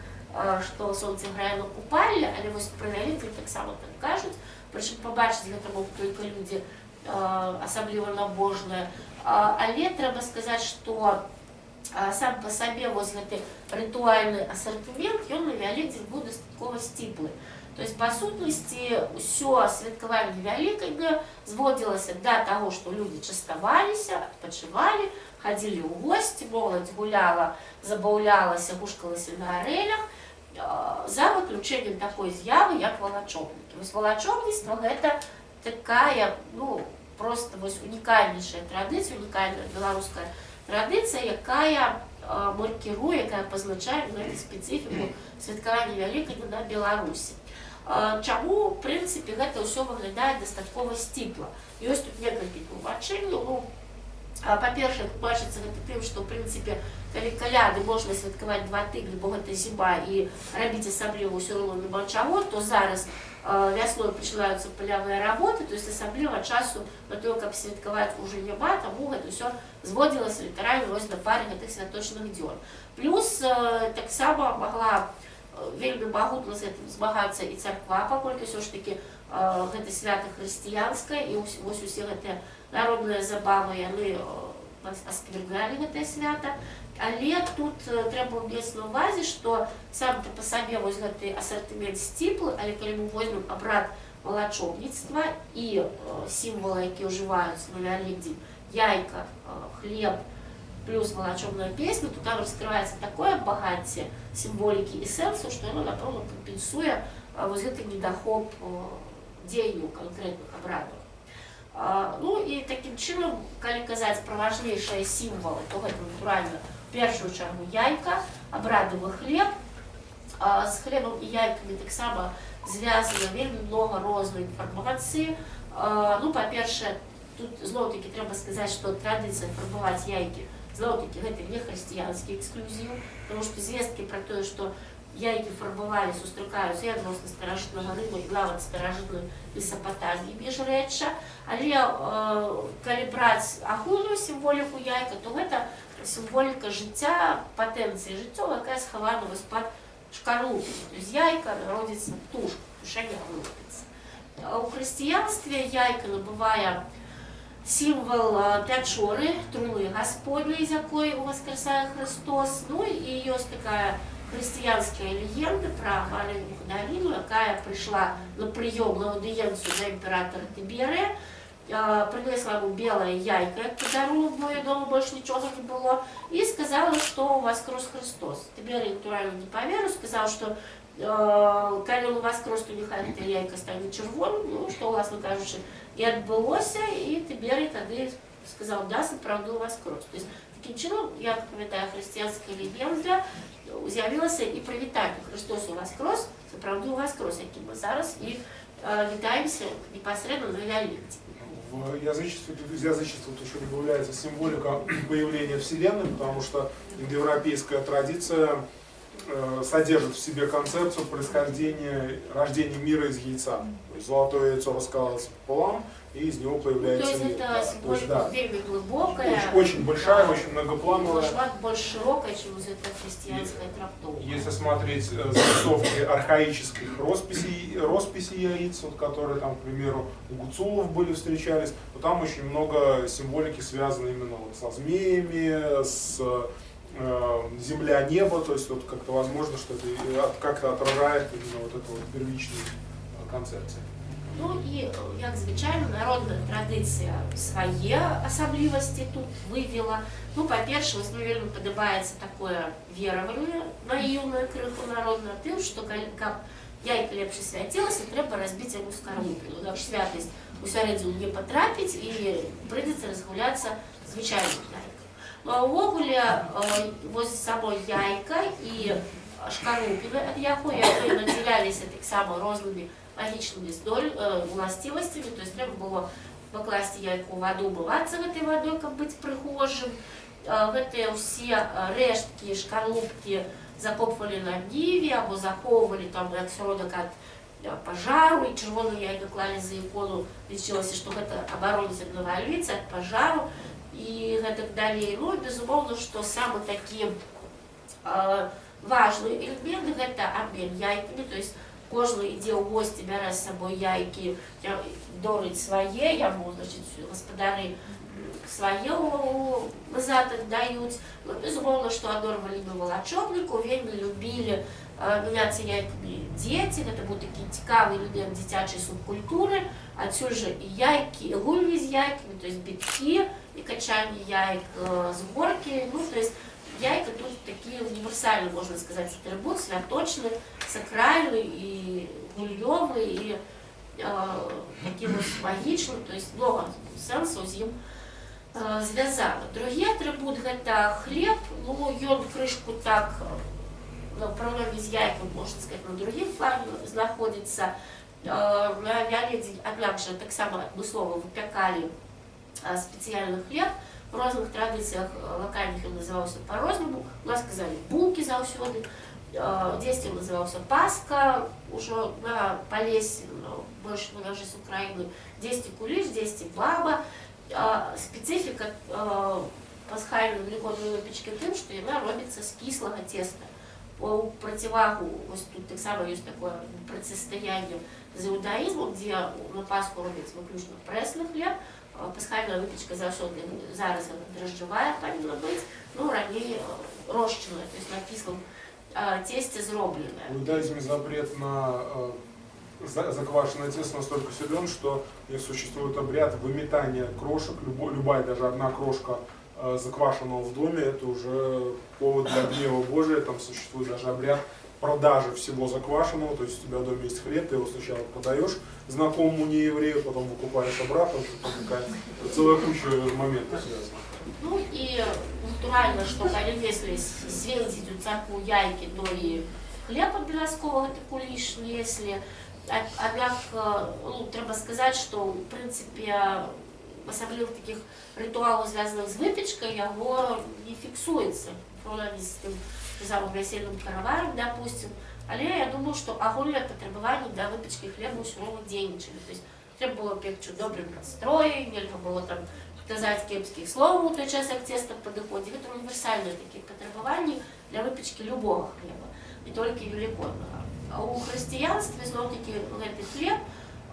што сонца грае на купалле, але вось пра Вялікдзень таксама так кажуць. Прычым пабачыць гэта могуць толькі людзі асабліва набожныя. Але трэба сказаць, што сам па сабе вось гэты рытуальны асартымент, ён на Вялікдзень быў дастаткова сціплы. То есть, па сутнасці, ўсё святкаванне Вялікадня зводзілася да таго, што людзі частаваліся, адпачывалі, хадзілі ў госці, моладзь гуляла, забаўлялася, гушкалася на арэлях, за выключэннем такой з'явы, як валачобнікі. Вось валачобніцтва гэта такая, ну, проста вось унікальнейшая традыцыя, унікальная беларуская традыцыя, якая маркіруе, якая пазначае спецыфіку святкавання Вялікадня на Беларусі. Чаму, в прынцыпе, гэта ўсё выглядае дастаткова сціпла? Ёсць тут некалькі тлумачэнняў. Па-першае, бачыцца гэта тым, што, в прынцыпе, калі каляды можна святкаваць 2 тыдні, бо гэта зіма, і рабіць асабліва ўсё роўна няма чаго, то зараз вясной пачынаюцца палявыя работы, то есть асабліва часу на тое, каб святкаваць уже няма, таму гэта ўсё зводзілася літаральна вось да пары гэтых святочных дзён. Плюс таксама магла вельмі магутна з гэтым змагацца і царква, паколькі ўсё ж такі гэта свята хрысціянскае, і вось усе гэтыя народныя забавы, яны аспвергалі гэтае свята. Але тут трэба мець на ўвазе, што сам па сабе вось гэты асартымент сціплы, але калі мы возьмем абрад малачобніцтва і сімвалы, якія ўжываюцца на Вялікдзень, яйка, хлеб, плюс малачобная песня, то там раскрываецца такое багацце сімволікі і сэнсу, што яно, напэўна, кампенсуе вось гэты недахоп дзеянняў канкрэтных абрадаў. Ну і такім чынам, калі казаць пра важнейшыя сімвалы, то гэта натуральна в першую чаргу яйка, абрадавы хлеб. З хлебам і яйкамі таксама звязана вельмі много рознай інфармацыі. Ну, па-першае, тут зноў-такі трэба сказаць, што традыцыя фарбаваць яйкі, зноў-такі гэта не хрысціянскі эксклюзіў, тому што звесткі пра тое, што яйкі фарбавалі, сустракаюцца і адносна старажытнага Рыма, і нават старажытнай Месапатаміі міжрэчча. Але калі браць агульную сімволіку яйка, то гэта сімволіка жыцця, патэнцыі жыццёва, якая схавана вось пад шкарлупай. То есть яйка родзіцца птушка, птушаня вылупіцца. У хрысціянстве яйка набывае сімвал пячоры, труны Гасподняй, з якой уваскресае Христос. Ну і ёсць такая хрысціянская легенда пра маленькую Дарину, якая прыйшла на прыём, на аўдыенцыю да імператора Тыберыя, принесла ему белое яйко, як подарунок, бо дома больше ничего не было, и сказала, что воскрес Христос. Тиберий натурально не поверил, сказал, что когда он воскрес, то нехай это яйко станет червоным, ну, что, власне кажучи, и отбылося, и Тиберий тогда сказал, да, сапраўду воскрес. То есть, таким чином, як памятаю, христианская легенда з'явилася і привітання Христос воскрес, сапраўду воскрес, яким мы зараз и вітаемся непосредственно на Вялікдзень. В язычестве тут еще добавляется символика появления Вселенной, потому что индоевропейская традиция содержит в себе концепцию происхождения, рождения мира из яйца. То есть золотое яйцо раскалывается пополам, и из него появляется мир. То есть это символика вельми глубокая. Очень большая, очень многоплановая. Больше широкая, чем это христианская трактовка. Если смотреть зарисовки архаических росписей яиц, вот, которые там, к примеру, у гуцулов встречались, то там очень много символики связано именно вот со змеями, с земля-небо, то есть вот как-то возможно, что это как-то отражает именно вот эту вот первичную концепцию. Ну і, як звичайно, народна традиція свае асаблівасці тут вывела. Ну, па-першае, вось мне вельмі падабаецца такое вераванне наіўнае крыху народнае, тым, што каб яйка лепш свяцілася, трэба разбіць яму скарлупіну. Так святасць усярэдзіну не патрапіць і прыйдзецца разгуляцца звычайным яйкам. Ну, а ўвогуле, вось само яйка і шкарлупіны ад яго, якія надзяляліся таксама рознымі магічнымі уласцівасцямі, то есть трэба было пакласці яйку ў ваду, умывацца гэтай вадой, каб быць прыгожым. Гэтыя ўсе рэшткі, шкарлупкі закопвалі на ніве або захоўвалі там як сродак ад пажару, і чырвонае яйка клалі за ікону, лічылася, што гэта абароніць ад навальніцы, ад пажару і гэтак далей. Ну, безумоўна, што самы такі важны элемент – гэта абмен яйкамі, то есть кожны ідзе ў госці, бярэ з сабой яйкі, дорыць свае, яму, значит, гаспадары свае назад аддаюць. Ну, безумоўна, што адорвалі на валачобніку, вельмі любілі мяняцца яйкамі дзеці, гэта быў такі цікавы элемент дзіцячай субкультуры, адсюль жа і яйкі, і гульні з яйкамі, то есть біткі, і качанне яек з горкі, ну, то есть яйка тут такі універсальны, можна сказаць, атрыбут, святочны, сакральны і гульёвы, і такі магічны, то есть много сэнсаў з ім звязала. Другі атрибут гэта хлеб, ну ён крышку так, ну, параўнанні з яйкам, можна сказаць, на другім плане знаходзіцца. На Вяледзень, аднак жа, таксама адмыслова выпякалі спецыяльны хлеб. В розных традыцыях лакальных ён называўся па-рознаму. У нас казалі булкі заўсёды, дзесьці называўся паска, ужо на Палесе, больш можа з Украіны, дзесьці куліш, дзесьці баба. Спецыфіка пасхальнай велікоднай выпечкі тым, што яна робіцца з кіслага цеста. У процівагу, ось тут таксама ёсць такое процістаянне з іудаізмом, дзе на Пасху робіць выключна прэсны хлеб. Пасхальная выпечка заўсёды, зараз она дрожжавая павінна быць, ну раней рошчаная, то есть на кіслым тесте зробленая. В иудаизме запрет на заквашенное тесто настолько силен, что существует обряд выметания крошек, любая даже одна крошка заквашенного в доме, это уже повод для гнева Божия. Там существует даже обряд продажи всего заквашенного, то есть у тебя в доме есть хлеб, ты его сначала продаешь знакомому нееврею, потом выкупаешь обратно, такая целая куча моментов связана. Ну и натуральна, што калі неслі сведзіць у царкву яйкі, то і хлеб абавязкова гэты куліш неслі. Аднак, ну, трэба сказаць, што ў прынцыпе асабліва такіх рытуалаў, звязаных з выпечкай, яго не фіксуецца з тым самым вясельным караварам, допустим. Але я думаю, што агульныя патрабаванні да выпечкі хлеба ўсё роўна дзейнічалі. То есть трэба было пекчы ў добрым настроі, нельга было там казаць кепскіх слоў у той час, як цеста падыходзі. Гэта універсальныя такія патрабаванні для выпечкі любога хлеба, не толькі велікоднага. А ў хрысціянстве зноў-такі гэты хлеб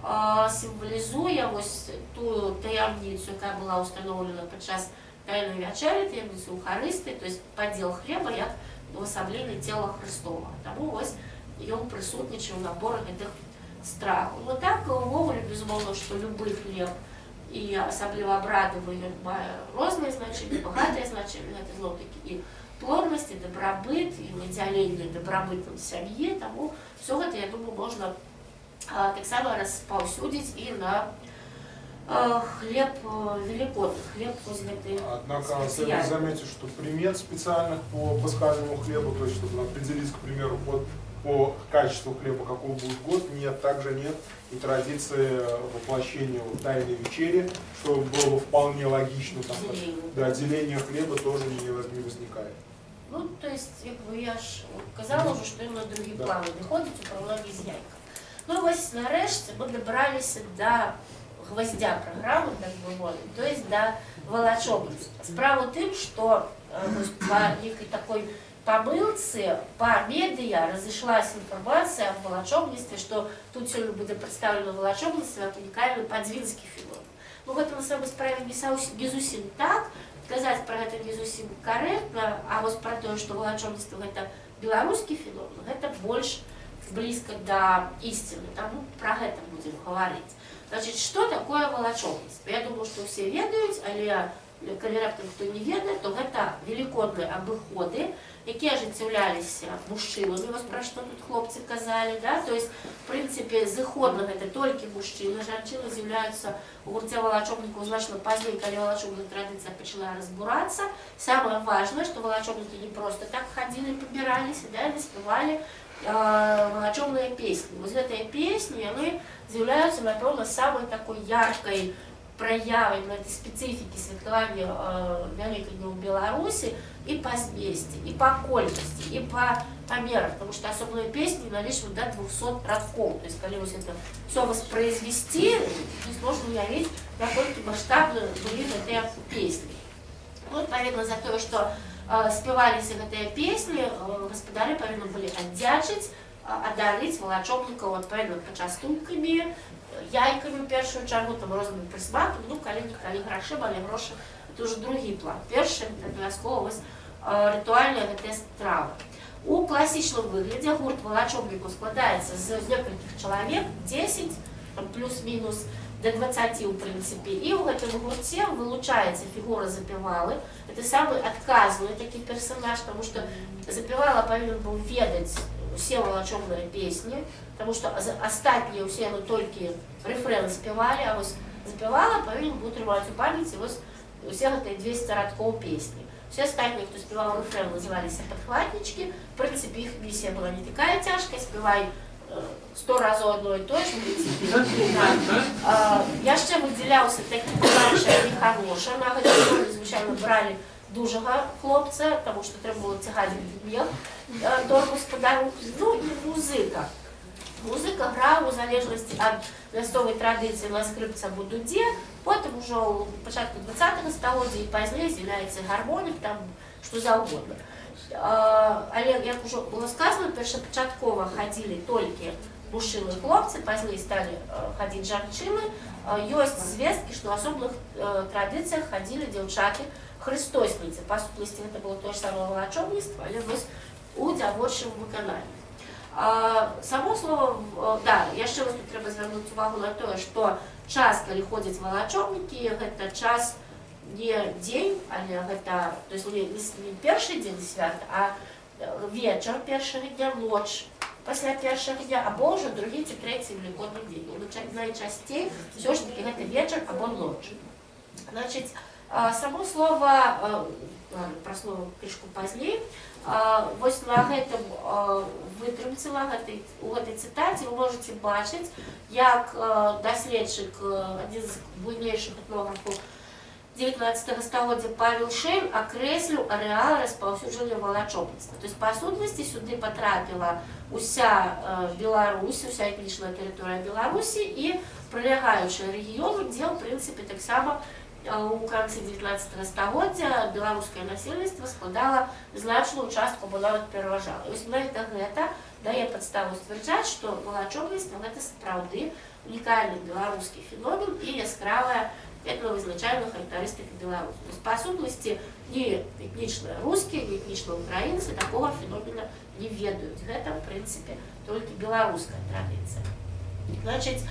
сімвалізуе вось тую таямніцу, якая была ўстаноўлена падчас тайной вячэры, таямніцу Эўхарыстыі, то есть падзел хлеба як увасабленне цела Хрыстова. Таму вось ён прысутнічаў у наборы гэтых страваў. Ну так, увогуле, безумоўна, што любы хлеб, і асабліва абрадавы, ён мае розныя значэнні, багатыя значэнні, гэта зноў-такі і плоднасць, і дабрабыт, і надзяленне дабрабытам сям'і, таму ўсё гэта, я думаю, можна таксама распаўсюдзіць і на хлеб великодный, хлеб возле этой. Однако следует заметить, что примет специальных по пасхальному хлебу, то есть чтобы определить, к примеру, по качеству хлеба, какой будет год, нет, также нет и традиции воплощения тайной вечери, что было бы вполне логично, там, да, деление хлеба тоже не возникает. Ну, то есть, как бы я ж казала уже, что им на другие планы выходить у параллели з яйка. Ну, вось нарэшце мы добрались до гвоздя программы, так бы мовить, то есть до волочебности. Справа тым, что по некой такой помылце, по медиа разошлась информация о волочебности, что тут сегодня будет представлена волочебность как уникальный подзвинский феномен. Ну, гэта на самой справе не зусім так, сказать про это не зусім корректно, а вот про то, что волочебность это белорусский феномен, это больше близко до истины, тому про это будем говорить. Значит, что такое волочебность? Я думаю, что все ведают, але калі раптам хто не ведае, то гэта велікодныя абыходы, якія ажыццяўляліся мужчынамі, вось пра што тут хлопцы казалі, да? То есть, в принципе, зыходна гэта толькі мужчыны, жанчыны з'яўляюцца у гурце волочебнікаў значна пазней, калі волочебная традыцыя пачала разбурацца. Самое важное, что волочебники не просто так ходили, побирались, да, и спевали волочебные песни. Вот этой песни, они являются, например, самой такой яркой проявой на этой специфике святкавання Великодня в Беларуси и по зместе, и по колькости, и по померам, потому что особые песни наличивают до 200 радков. То есть, когда вот это все воспроизвести, сложно уявить, насколько масштабно были эти песни. Ну, отповедно за то, что спеваліся гэтыя песні, гаспадары павінны былі аддзячыць, адарыць волочебнікаў адпаведна пачастункамі, яйкамі ў першую чаргу, там рознымі прысмакамі, ну, калі грашыма, але грошы это уже другі план. Першы абавязкова вось рытуальная гэтая страва. У класічным выглядзе гурт волочебнікаў складаецца з некалькіх чалавек, 10, плюс-мінус, до 20, в принципе. И в этом гурте вылучается фигура запевалы. Это самый отказный такой персонаж, потому что запевала повинен был ведать все волочебные песни, потому что остальные все только рефрен спевали, а вот запевала повинен был трымаць у памяти вот усе гэтыя 200 радкоў песні. Все астатнія, хто спяваў рэфрэн, называліся падхватнічкі. В прынцыпе, іх місія была не такая цяжкая, спявай 100 разоў одно і тое ж. Яшчэ выдзяляўся такі першая нехароша. На гэтай ролі звычайна бралі дужага хлопца, таму што трэба было цягаць мех до гаспадару. Ну і музыка. Музыка граў у залежнасці ад мясцовай традыцыі на скрыпцы або дудзе, потым ужо ў пачатку 20-го стагоддзя і пазней з'яўляецца гармонік, там што заўгодна. Але, як ужо было сказана, першапачаткова хадзілі толькі мужчыны і хлопцы, пазней сталі хадзіць жанчыны. Ёсць звесткі, што ў асобных традыцыях хадзілі дзяўчаты хрыстосніцы. Па сутнасці гэта было тое ж самае валачобніцтва, але вось у дзявочым выкананні. Само слово, да, яшчэ вось тут трэба звярнуць увагу на тое, што час, калі ходзяць валачобнікі, гэта час не дзень, але гэта, то есть не першы дзень свята, а вечар першага дня, ноч пасля першага дня, або ўжо другі ці трэці велікодны дзень. Найчасцей ўсё ж такі гэта вечар або ноч. Значыць, само слово, пра слово крышку пазней, вось на гэтым вытрымцы, у гэтай цытаце вы можете бачыць, як даследчык, адзін з буйнейшых этнографаў 19 стагоддзя Павел Шэль акрэсліў арэал распаўсюджання валачобніцтва. То есть, па сутнасці, сюды патрапіла уся Беларусь, уся этнічная тэрыторыя Беларусі і прылягаючыя рэгіёны, дзе, ў прынцыпе, таксама у канцы 19 стагоддзя беларускае насельніцтва складала значную частку, бо нават пераважала. Вось менавіта гэта дае падставу сцвярджаць, што валачобніцтва гэта сапраўды унікальны беларускі феномен і яскравая этнавызначальная характарыстыка Беларусі. То есть, па сутнасці, ні этнічныя рускія, ні этнічныя украінцы такога феномена не ведаюць. Гэта, в прынцыпе, толькі беларуская традыцыя. Значыць,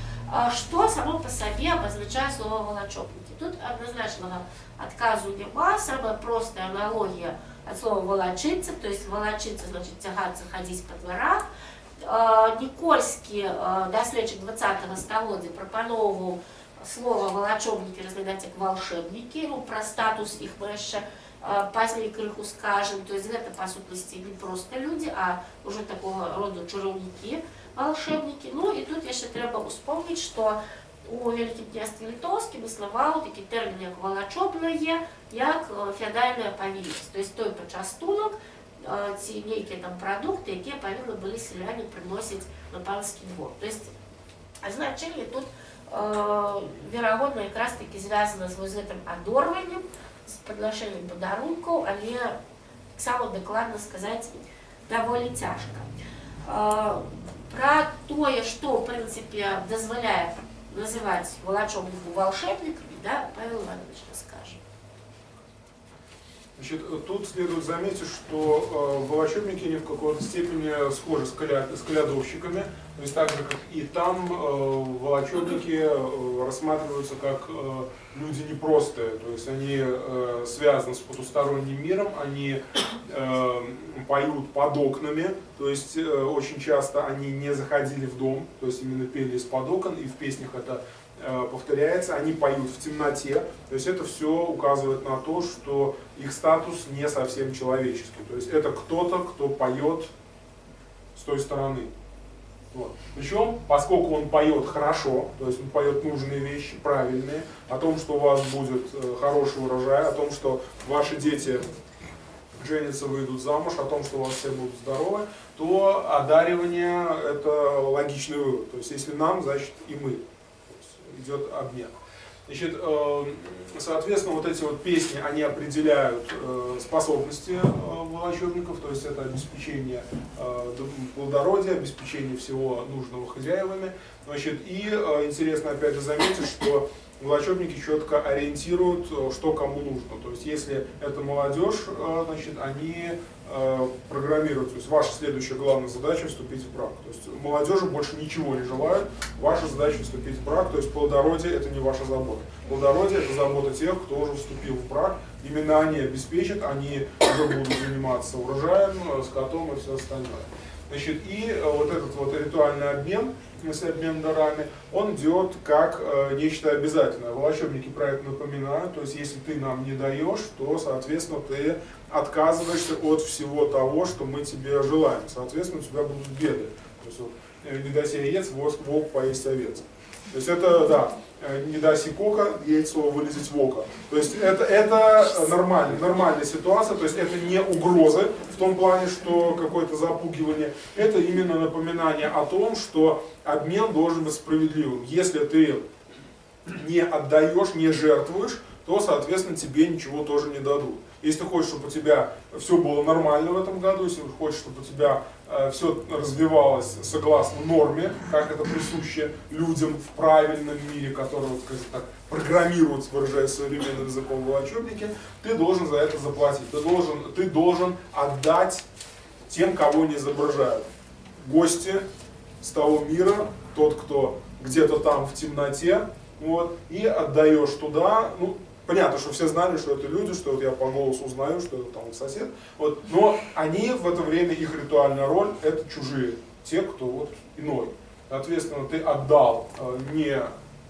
што само па сабе абазначае слово валачобнікі? Тут адназначнага адказу няма, самая простая аналогія ад слова валачыцца, то есть валачыцца, значыць, цягацца, хадзіць па дварах. Нікольскі даследчык 20-го стагоддзя прапаноўваў слова валачобнікі разглядаць як валшебнікі, ну, пра статус іх мы яшчэ пазней крыху скажам, то есть гэта, па сутнасці, не проста людзі, а ўжо такога роду чараўнікі, волшебники. Ну и тут яшчэ трэба успомніць, што у Вялікім княстве Літоўскім існаваў такі тэрмін як валачобнае, як феадальная павіннасць, то есть той пачастунак ці нейкія там прадукты, якія павінны былі сяляне прыносіць на панскі двор. То есть азначэнне тут верагодна якраз такі звязана з гэтым адорваннем, з паднашэннем падарункаў, але таксама дакладна сказаць даволі цяжка. Пра тое, што, в прынцыпе, дазваляе называць валачобніку волшебниками, да, Павел Иванович расскажет. Значит, тут следует заметить, что волочебники не в какой-то степени схожи с колядовщиками. То есть так же, как и там, волочебники рассматриваются как люди непростые. То есть они связаны с потусторонним миром, они поют под окнами. То есть очень часто они не заходили в дом, то есть именно пели из-под окон, и в песнях это повторяется, они поют в темноте, то есть это все указывает на то, что их статус не совсем человеческий, то есть это кто-то, кто поет с той стороны. Вот. Причем, поскольку он поет хорошо, то есть он поет нужные вещи, правильные, о том, что у вас будет хороший урожай, о том, что ваши дети женятся, выйдут замуж, о том, что у вас все будут здоровы, то одаривание – это логичный вывод. То есть если нам, значит и мы. Идет обмен. Значит, соответственно, вот эти вот песни, они определяют способности волочебников, то есть это обеспечение плодородия, обеспечение всего нужного хозяевами. Значит, и интересно опять же заметить, что волочебники четко ориентируют, что кому нужно. То есть если это молодежь, значит, они программируют. То есть ваша следующая главная задача – вступить в брак. То есть молодежи больше ничего не желают, ваша задача – вступить в брак. То есть плодородие – это не ваша забота. Плодородие – это забота тех, кто уже вступил в брак, именно они обеспечат, они уже будут заниматься урожаем, скотом и все остальное. Значит, и вот этот вот ритуальный обмен, если обмен дарами, он идет как нечто обязательное. Волочебники про это напоминают, то есть если ты нам не даешь, то, соответственно, ты отказываешься от всего того, что мы тебе желаем. Соответственно, у тебя будут беды. То есть, вот, не дай яиц, волк поесть овец. То есть это, да, не дай кока, яйцо вылезет в око. То есть это нормальная ситуация, то есть это не угрозы в том плане, что какое-то запугивание, это именно напоминание о том, что обмен должен быть справедливым. Если ты не отдаешь, не жертвуешь, то, соответственно, тебе ничего тоже не дадут. Если ты хочешь, чтобы у тебя все было нормально в этом году, если ты хочешь, чтобы у тебя все развивалось согласно норме, как это присуще людям в правильном мире, который, вот, так, программируют, выражаясь современным языком, волочебники, ты должен за это заплатить. Ты должен отдать тем, кого не изображают. Гости с того мира, тот, кто где-то там в темноте, вот, и отдаешь туда. Ну, понятно, что все знали, что это люди, что вот я по голосу узнаю, что это там сосед. Вот, но они в это время, их ритуальная роль, это чужие, те, кто вот иной. Соответственно, ты отдал не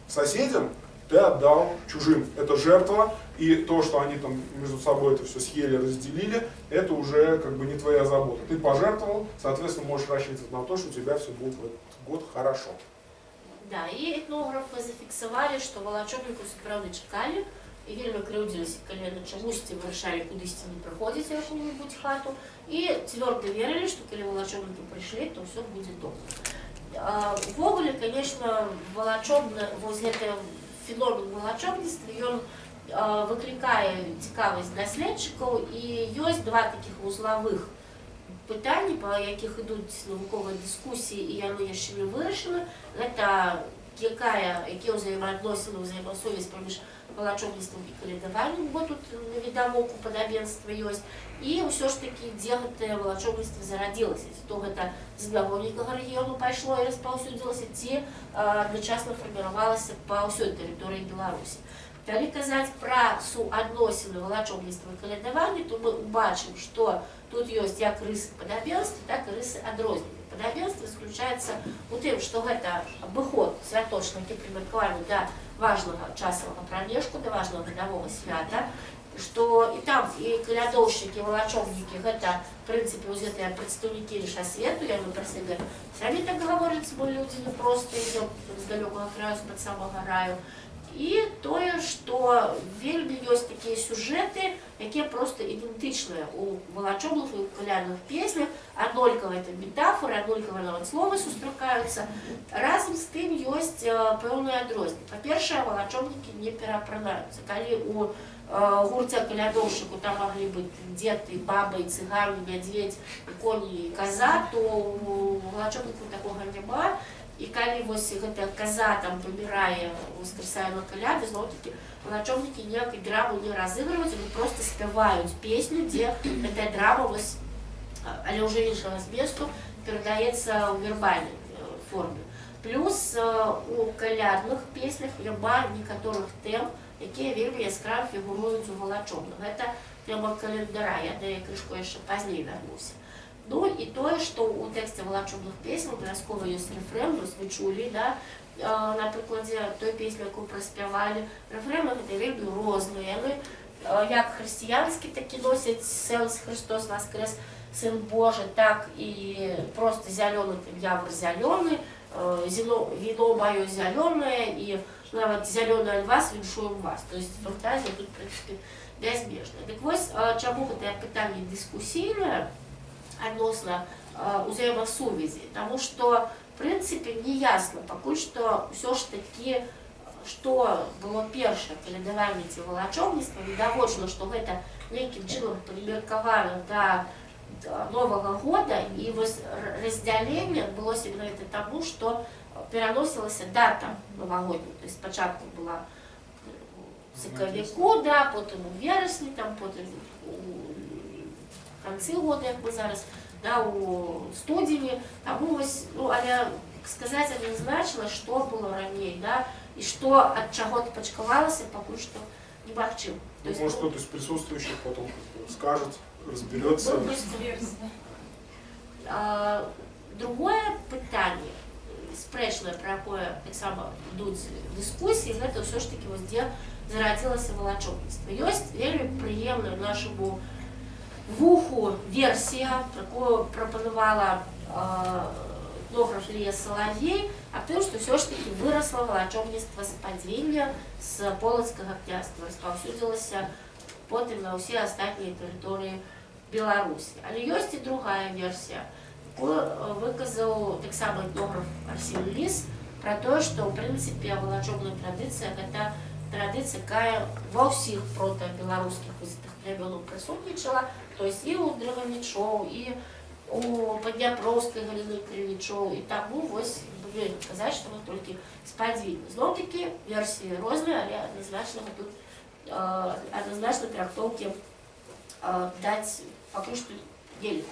соседям, ты отдал чужим. Это жертва, и то, что они там между собой это все съели, разделили, это уже как бы не твоя забота. Ты пожертвовал, соответственно, можешь рассчитывать на то, что у тебя все будет в этот год хорошо. Да, і етнографи зафіксували, що волочобнику справді чекали, і вельми крыўдзіліся, калі на чамусьці вырашалі кудысьці не прыходзіць у якую-нибудь хату, і цвёрда верылі, што калі волочобнікі прыйшлі, то ўсё будзе добра. Увогуле, конечно, гэты феномен волочобніцтва, ён выклікае цікавасць даследчыкаў, і ёсць два такіх вузлавых пытанні, па якіх ідуць навуковыя дыскусіі, і яны яшчэ не вырашаны. Гэта якія ўзаемаадносіны, ўзаемасувязь паміж волочобніцтвам і калядаваннем, бо тут навідавоку падабенства ёсць, і ўсё ж такі, дзе гэтае волочобніцтва зарадзілася, ці то гэта з аднаго нейкага рэгіёну пайшло і распаўсюдзілася, ці адначасна фарміравалася па ўсёй тэрыторыі Беларусі. Калі казаць пра суадносіны волочобніцтва і калядавання, то мы убачым, што тут ёсць як рысы падабенства, так і рысы адрознення. Падабенства заключаецца у тым, што гэта абыход святочны, які прымеркаваны да важнага часавага прамежку, да важнага гадавога свята, што і там і калядоўшчыкі, і волочобнікі гэта, в прынцыпе, узятыя прадстаўнікі ліша свету, яны пра сябе самі так гавораць, бо людзі не проста ідзем з далёкага краю, з-пад самага раю. І тое, што вельмі ёсць такія сюжэты, якія проста ідэнтычныя у волочобных і ў калядных песнях, аднолькавыя это метафоры, аднолькавыя нават словы сустракаюцца. Разам з тым ёсць пэўныя адрозненні. Па-першае, волочобнікі не пераапранаюцца. Калі у гурце калядоўшчыку там маглі быць дзед, і баба, і цыган, і мядзведзь, і конь, і каза, то у волочобніку такога няма. І калі вось гэтая каза там памірае, воскресае на каляды, зноў-такі волочобнікі ніякай драмы не разыгрываюць, они проста спяваюць песню, дзе гэтая драма, але ўжо іншага зместу, перадаецца ў вербальнай форме. Плюс у калядных песнях няма некаторых тэм, якія вельмі яскрава фігуруюць у волочобных. Гэта тэма календара, я да яе крышку яшчэ пазней вярнуся. Ну і тое, што ў тэксце волочобных песень абавязкова ёсць рэфрэн, вось вы чулі, да, на прыкладзе той песні, якую праспявалі. Рэфрэмы гэта вельмі розныя, яны як хрысціянскі, так і носяць сэнс «Христос воскрес, Сын Божий», так і просто зялёны, явр зялёны, віно маё зялёнае, і нават зялёнае ад вас, віншуем вас. То есть фантазія тут, в прынцыпе, бязмежная. Дык вось, чаму гэтае пытанне дыскусійнае адносна узаемасувязі, таму што, в прынцыпе, не ясна пакуль што ўсё ж такі, што было першае, калядаванне ці волочобніцтва. Відавочна, што гэта нейкім чынам прымеркавана да Новага года, і вось раздзяленне адбылося менавіта таму, што пераносілася дата навагодня. То есть спачатку была у сакавіку, да, потым у верасні, там потым канцы года, як мы зараз, да, у студзені. Таму вось, ну, але сказаць адназначна, што было раней, да, і што ад чаго-то пачкавалася, пакуль што немагчыма. Может, кто-то из присутствующих потом скажет, разберется. Другое пытанне, спрэчнае, пра якое таксама ідуць дыскусіі, гэта ўсё ж такі вось дзе зарадзілася валачобніцтва. Ёсць вельмі прыемная нашаму вуху версія, якую прапанавала этнограф Лія Салавей, а тым, што ўсё ж такі вырасла валачобніцтва з падзення з полацкага княства, распаўсюдзілася потым на ўсе астатнія тэрыторыі Беларусі. Але ёсць і другая версія, якую выказаў таксама этнограф Арсен Лис, пра тое, што ў прынцыпе валачобная традыцыя гэта традыцыя, якая ва ўсіх прота-беларускіх языках плямёнаў прысутнічала, то есть і ў дрыванічоў, і у падняпроўскай галіны крывічоў, і таму вось нельга казаць, што мы толькі спадзіны. Зноў-такі версіі розныя, але адназначна тут адназначна трактоўкі даць пакуль што нельга.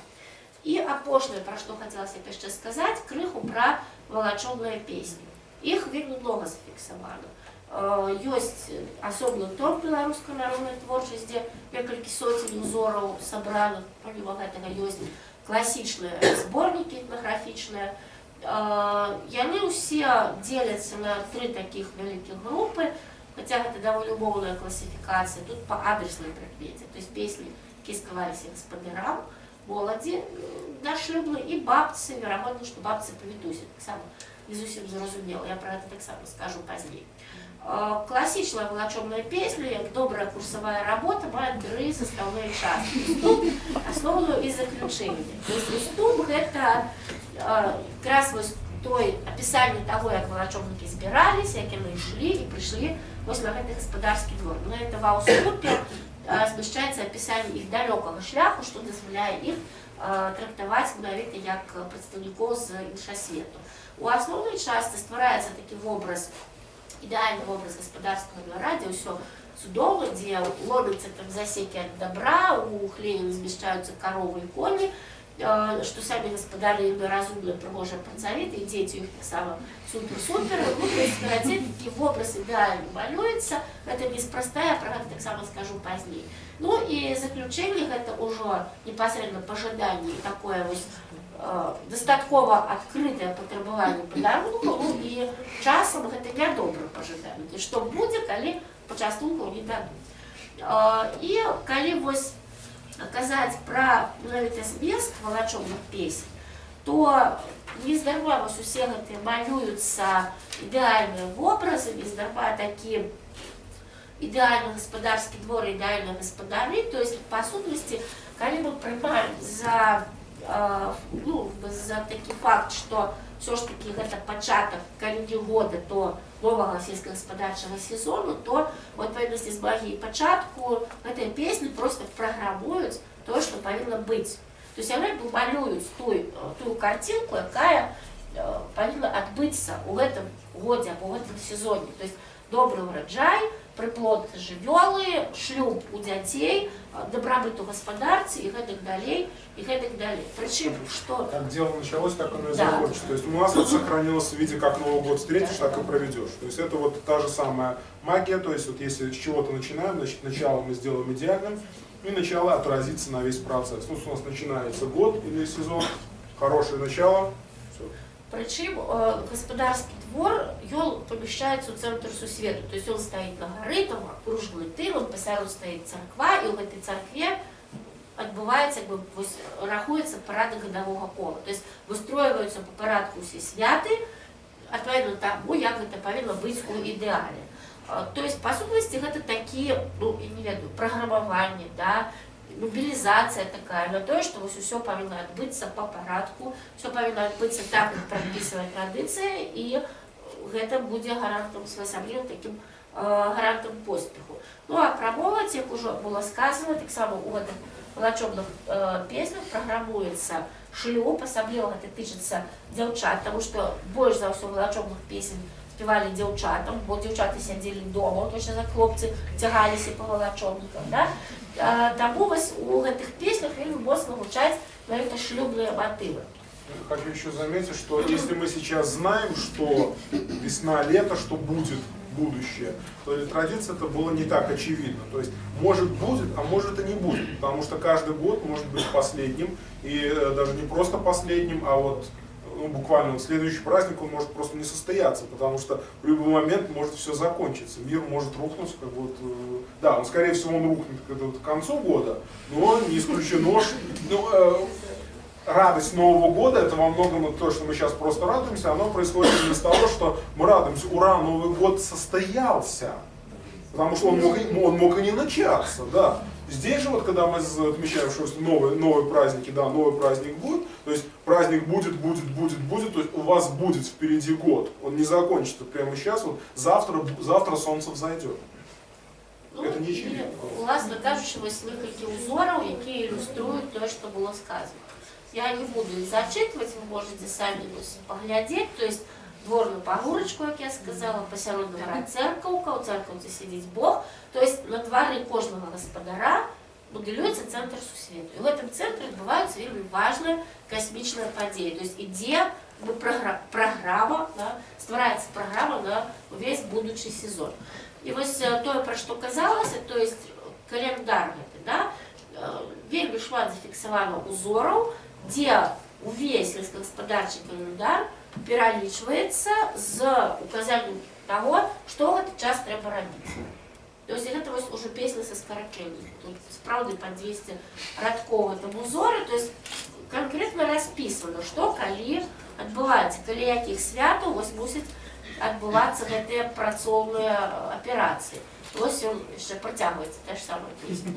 І апошняе, пра што хацелася яшчэ сказаць, крыху пра валачобныя песні. Іх вельмі многа зафіксавана. Ёсць асобны том беларускай народнай творчасці, дзе некалькі соцень узораў сабрана, паміма гэтага ёсць класічныя зборнікі этнаграфічныя. Яны ўсе дзеляцца на 3 такіх вялікіх групы, хаця гэта даволі умоўная класіфікацыя, тут па адраснай прыкмеце, то есть песні, якія спяваліся гаспадарам, моладзі дашлюбнай і бабцы, верагодна, што бабцы павітусі, таксама не зусім зразумела, я пра гэта таксама скажу пазней. Класічная валачобная песня, як добрая курсавая работа, мае 3 састаўныя часткі: уступ, асноўную і заключэнне. То есть уступ гэта якраз вось той апісанне таго, як валачобнікі збіраліся, як яны ішлі і прыйшлі вось на гэты гаспадарскі двор. На гэта ва ўступе змяшчаецца апісанне іх далёкага шляху, што дазваляе іх трактаваць менавіта як прадстаўнікоў з іншасвету. У асноўнай частцы ствараецца такі вобраз, ідэальны вобраз гаспадарскага двара, дзе ўсё цудоўна, дзе ловяцца там засекі ад дабра, у хлеве змяшчаюцца каровы і коні, што самі гаспадары разумныя, прыгожыя, працавітыя, дзеці ў іх таксама супер-супер. Ну, то есть, карацей, такі вобраз ідэальна малюецца, гэта неспроста, я пра гэта таксама скажу пазней. Ну і заключэнне гэта ўжо непасрэдна пажаданне, такое вось дастаткова адкрытае патрабаванне падарунку, ну і часам гэта нядобра пажаданне. Што будзе, калі пачастункаў не дадуць. І калі вось казаць пра менавіта змест валачобных песень, то нездарма вось усе гэтыя малююцца ідэальныя вобразы, нездарма такі ідэальны гаспадарскі двор, ідэальныя гаспадары. То есть, па сутнасці, калі мы прымаем за такі факт, што ўсё ж такі гэта пачатак, калі не года, то новага сельскагаспадарчага сезону, то у адпаведнасці з магіяй пачатку гэтыя песні проста праграмуюць тое, што павінна быць. То есть яны малююць тую карцінку, якая павінна адбыцца ў гэтым годзе або ў гэтым сезоне. То есть добры ўраджай, прыплод жывёлы, шлюб у дзяцей, дабрабыт у гаспадарцы і гэтак далей, і гэтак далей. Причем, что... Как дело началось, так оно и закончится. То есть у нас это сохранилось в виде, как Новый год встретишь, так и проведешь. То есть это вот та же самая магия. То есть вот если с чего-то начинаем, значит начало мы сделаем идеальным, и начало отразится на весь процесс. Ну, у нас начинается год или сезон, хорошее начало. Все. Причем гаспадарскі двор, ён памяшчаецца ў цэнтр сусвету. То есть он стаіць на гары, там акружаны тылам, пасярод стаіць царква, і ў гэтай царкве адбываецца, рахуецца парадак гадавога кола. То есть выстройваюцца па парадку ўсе святы, адпаведна таму, як гэта павінна быць у ідэале. То есть, па сутнасці, гэта такі, ну, я не ведаю, праграмаванне, да, мобілізацыя такая на тое, што вось усё павінна адбыцца па парадку, усё павінна адбыцца так, як прадпісвае традыцыя, і гэта будзе гарантам, асабліва такім гарантам поспеху. Ну, а пра моладзь, як ужо было сказана, таксама у гэтых валачобных песнях праграмуецца шлюб, асабліва гэта тычыцца дзяўчат, таму што больш за ўсё валачобных песень спявалі дзяўчатам, бо дзяўчаты сядзелі дома, точна за хлопцы цягаліся па валачобнікам, да? Таму вось у гэтых песнях вельмі моцна гучаць менавіта шлюбныя матывы. Хочу еще заметить, что если мы сейчас знаем, что весна-лето, что будет будущее, то для традиции это было не так очевидно. То есть может будет, а может и не будет, потому что каждый год может быть последним, и даже не просто последним, а вот буквально следующий праздник он может просто не состояться, потому что в любой момент может все закончиться, мир может рухнуть, как вот, да, он скорее всего он рухнет к концу года, но не исключено, радость Нового года, это во многом то, что мы сейчас просто радуемся, оно происходит именно из того, что мы радуемся, ура, Новый год состоялся, потому что он мог и не начаться, да. Здесь же, вот, когда мы отмечаем, что новые праздники, да, новый праздник будет, то есть праздник будет, то есть у вас будет впереди год, он не закончится прямо сейчас, вот завтра солнце взойдет. Ну, это не очевидно. Власне кажучи, ось виклики узорів, які ілюструють те, що було сказано. Я не буду их зачитывать, вы можете сами поглядеть, то есть дворную пагорочку, как я сказала, посярод двора церковка, у церковці сидить Бог, то есть на дворі кожного господара моделюється центр сусвету. И в этом центре відбуваються вельми важные космічні події, то есть ідея, программа, да, створається программа на весь будущий сезон. И вот то, про что казалось, то есть календар, да, вельми шмат зафіксавано узоров, где увесь сельскохозяйственный календар пералічваецца з указанием того, что в этот час трэба рабіць. То есть это вот уже песня со скорочением. Тут справді по 200 радков в этом узоре, то есть конкретно расписано, что калі адбываецца, калі якіх святаў вось мусіць адбывацца гэтыя працоўныя аперацыі. Вось ён яшчэ працягваецца, та ж самая песня.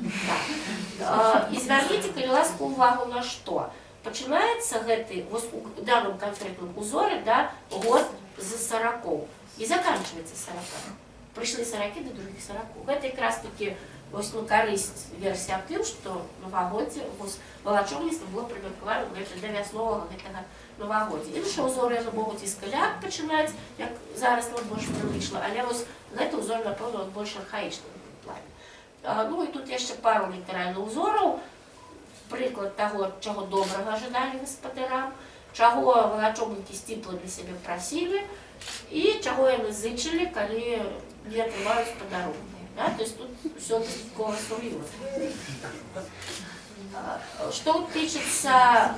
Да. І звярніце, калі ласка, увагу на што. Пачынаецца гэты, вось у даным канкрэтным узоры, да, год з 40 і заканчваецца 40. Прыйшлі 40 до других 40. Гэта якраз такі вось на карысць версія аб тым, што новагоддзе валачобніцтва было прымеркавана да вясновага гэтага новагоддзя. Іншыя ўзоры яны могуць і з каляд пачынаць, як зараз нам больш прывычна, але вось гэты ўзор, напэўна, больш архаічны в плане. Ну і тут яшчэ пару літаральных узораў, прыклад таго, чаго добрага жадалі гаспадарам, чаго валачобнікі сціпла для сябе прасілі і чаго яны зычылі, калі не атрымаюць падарункі. Да? То есть тут все дастаткова сур'ёзна. Что тычыцца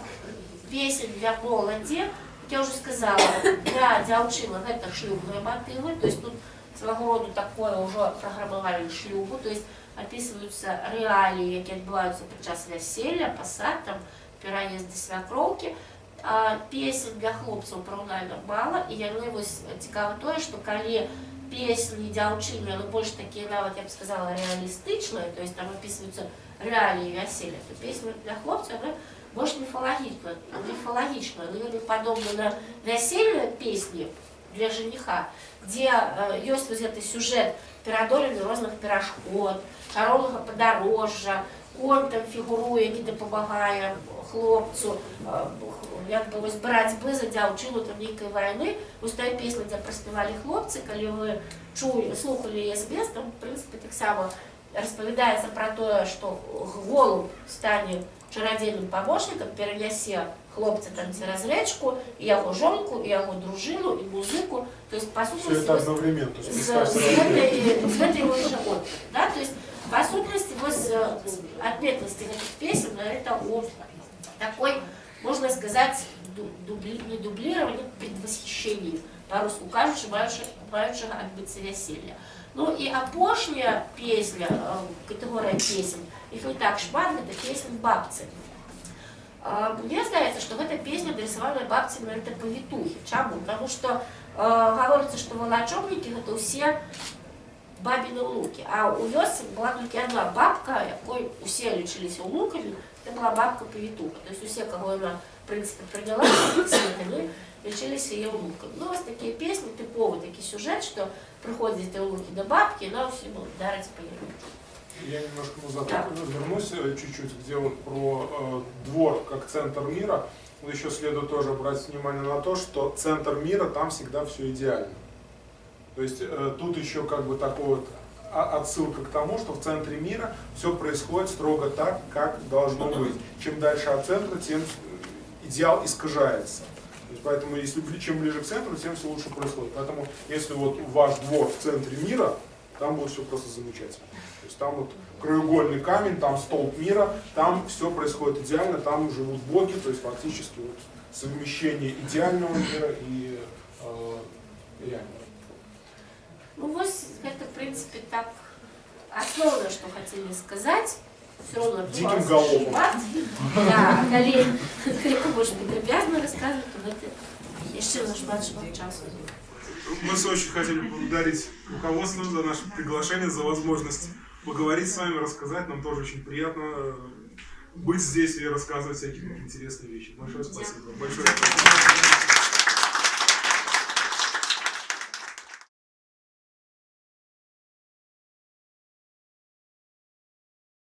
песен для моладзі, как я уже сказала, для дзяўчынак гэта шлюбныя матывы, то есть тут свайго роду такое ўжо праграмаванне шлюбу, то есть описываются реалии, які адбываюцца падчас вяселля, пасад, там, пераезды свякроўкі. Песен для хлопцаў параўнальна мала, і яны вось цікава тое, што калі песні дзяўчыны, яны больш такія нават, я б сказала, реалістычныя, то есть там описываются реалии вяселля, то песні для хлопцаў, яны больш міфалагічныя, яны падобны на вясельныя песні для жениха, где ёсць вось гэты сюжэт пераадолены розных перашкод, чароўнага падарожжа, конь там фігуруе, які дапамагае хлопцу, як бы вось барацьбы за дзяўчыну там нейкай вайны. Вось тая песня, дзе праспявалі хлопцы, калі вы слухалі яе з без, там, в прынцыпе, таксама распавядаецца пра тое, што голуб стане чарадзейным памочнікам, перанясе хлопца там цераз рэчку, і яго жонку, і яго дружыну, і музыку, то есть, па сутнасці, з гэтай вось жа оперы, да, то есть, по сутности, отметности этих песен, это такой, можно сказать, не дублирование, предвосхищение, по-русски кажучи, маючага адбыцца вяселля. Ну и апошняя песня, категория песен, их не так шмат, это песен бабцы. Мне здаецца, што гэта песня адресаваная бабцям, это павітухі. Чаму? Потому что говорится, что валачобнікі гэта ўсе бабіны ўнукі. А у вёсцы была толькі одна бабка, якой усе лічыліся ўнукамі, это была бабка-павітуха. То есть усе, кого она, в принципе, приняла, они лічыліся яе ўнукамі. Ну, вось такія песні, тыповы такі сюжет, што прыходзяць ўнукі да бабкі, но ўсім дараць па яе. Я немножко назад вернусь чуть-чуть, где вот про двор как центр мира. Но еще следует тоже обратить внимание на то, что центр мира, там всегда все идеально. То есть тут еще как бы такой вот отсылка к тому, что в центре мира все происходит строго так, как должно быть. Чем дальше от центра, тем идеал искажается. То есть, поэтому если чем ближе к центру, тем все лучше происходит. Поэтому если вот ваш двор в центре мира, там будет все просто замечательно. То есть там вот краеугольный камень, там столб мира, там все происходит идеально, там живут боги, то есть фактически вот совмещение идеального мира и реального. Ну вот это, в принципе, так основное, что хотели сказать. Все равно Диким галопом. Да, коллеги, может быть, обязаны рассказывать об этом. Еще наш младший час. Мы все очень хотели поблагодарить руководство за наше приглашение, за возможность поговорить с вами, рассказать. Нам тоже очень приятно быть здесь и рассказывать всякие интересные вещи. Большое спасибо. Большое спасибо.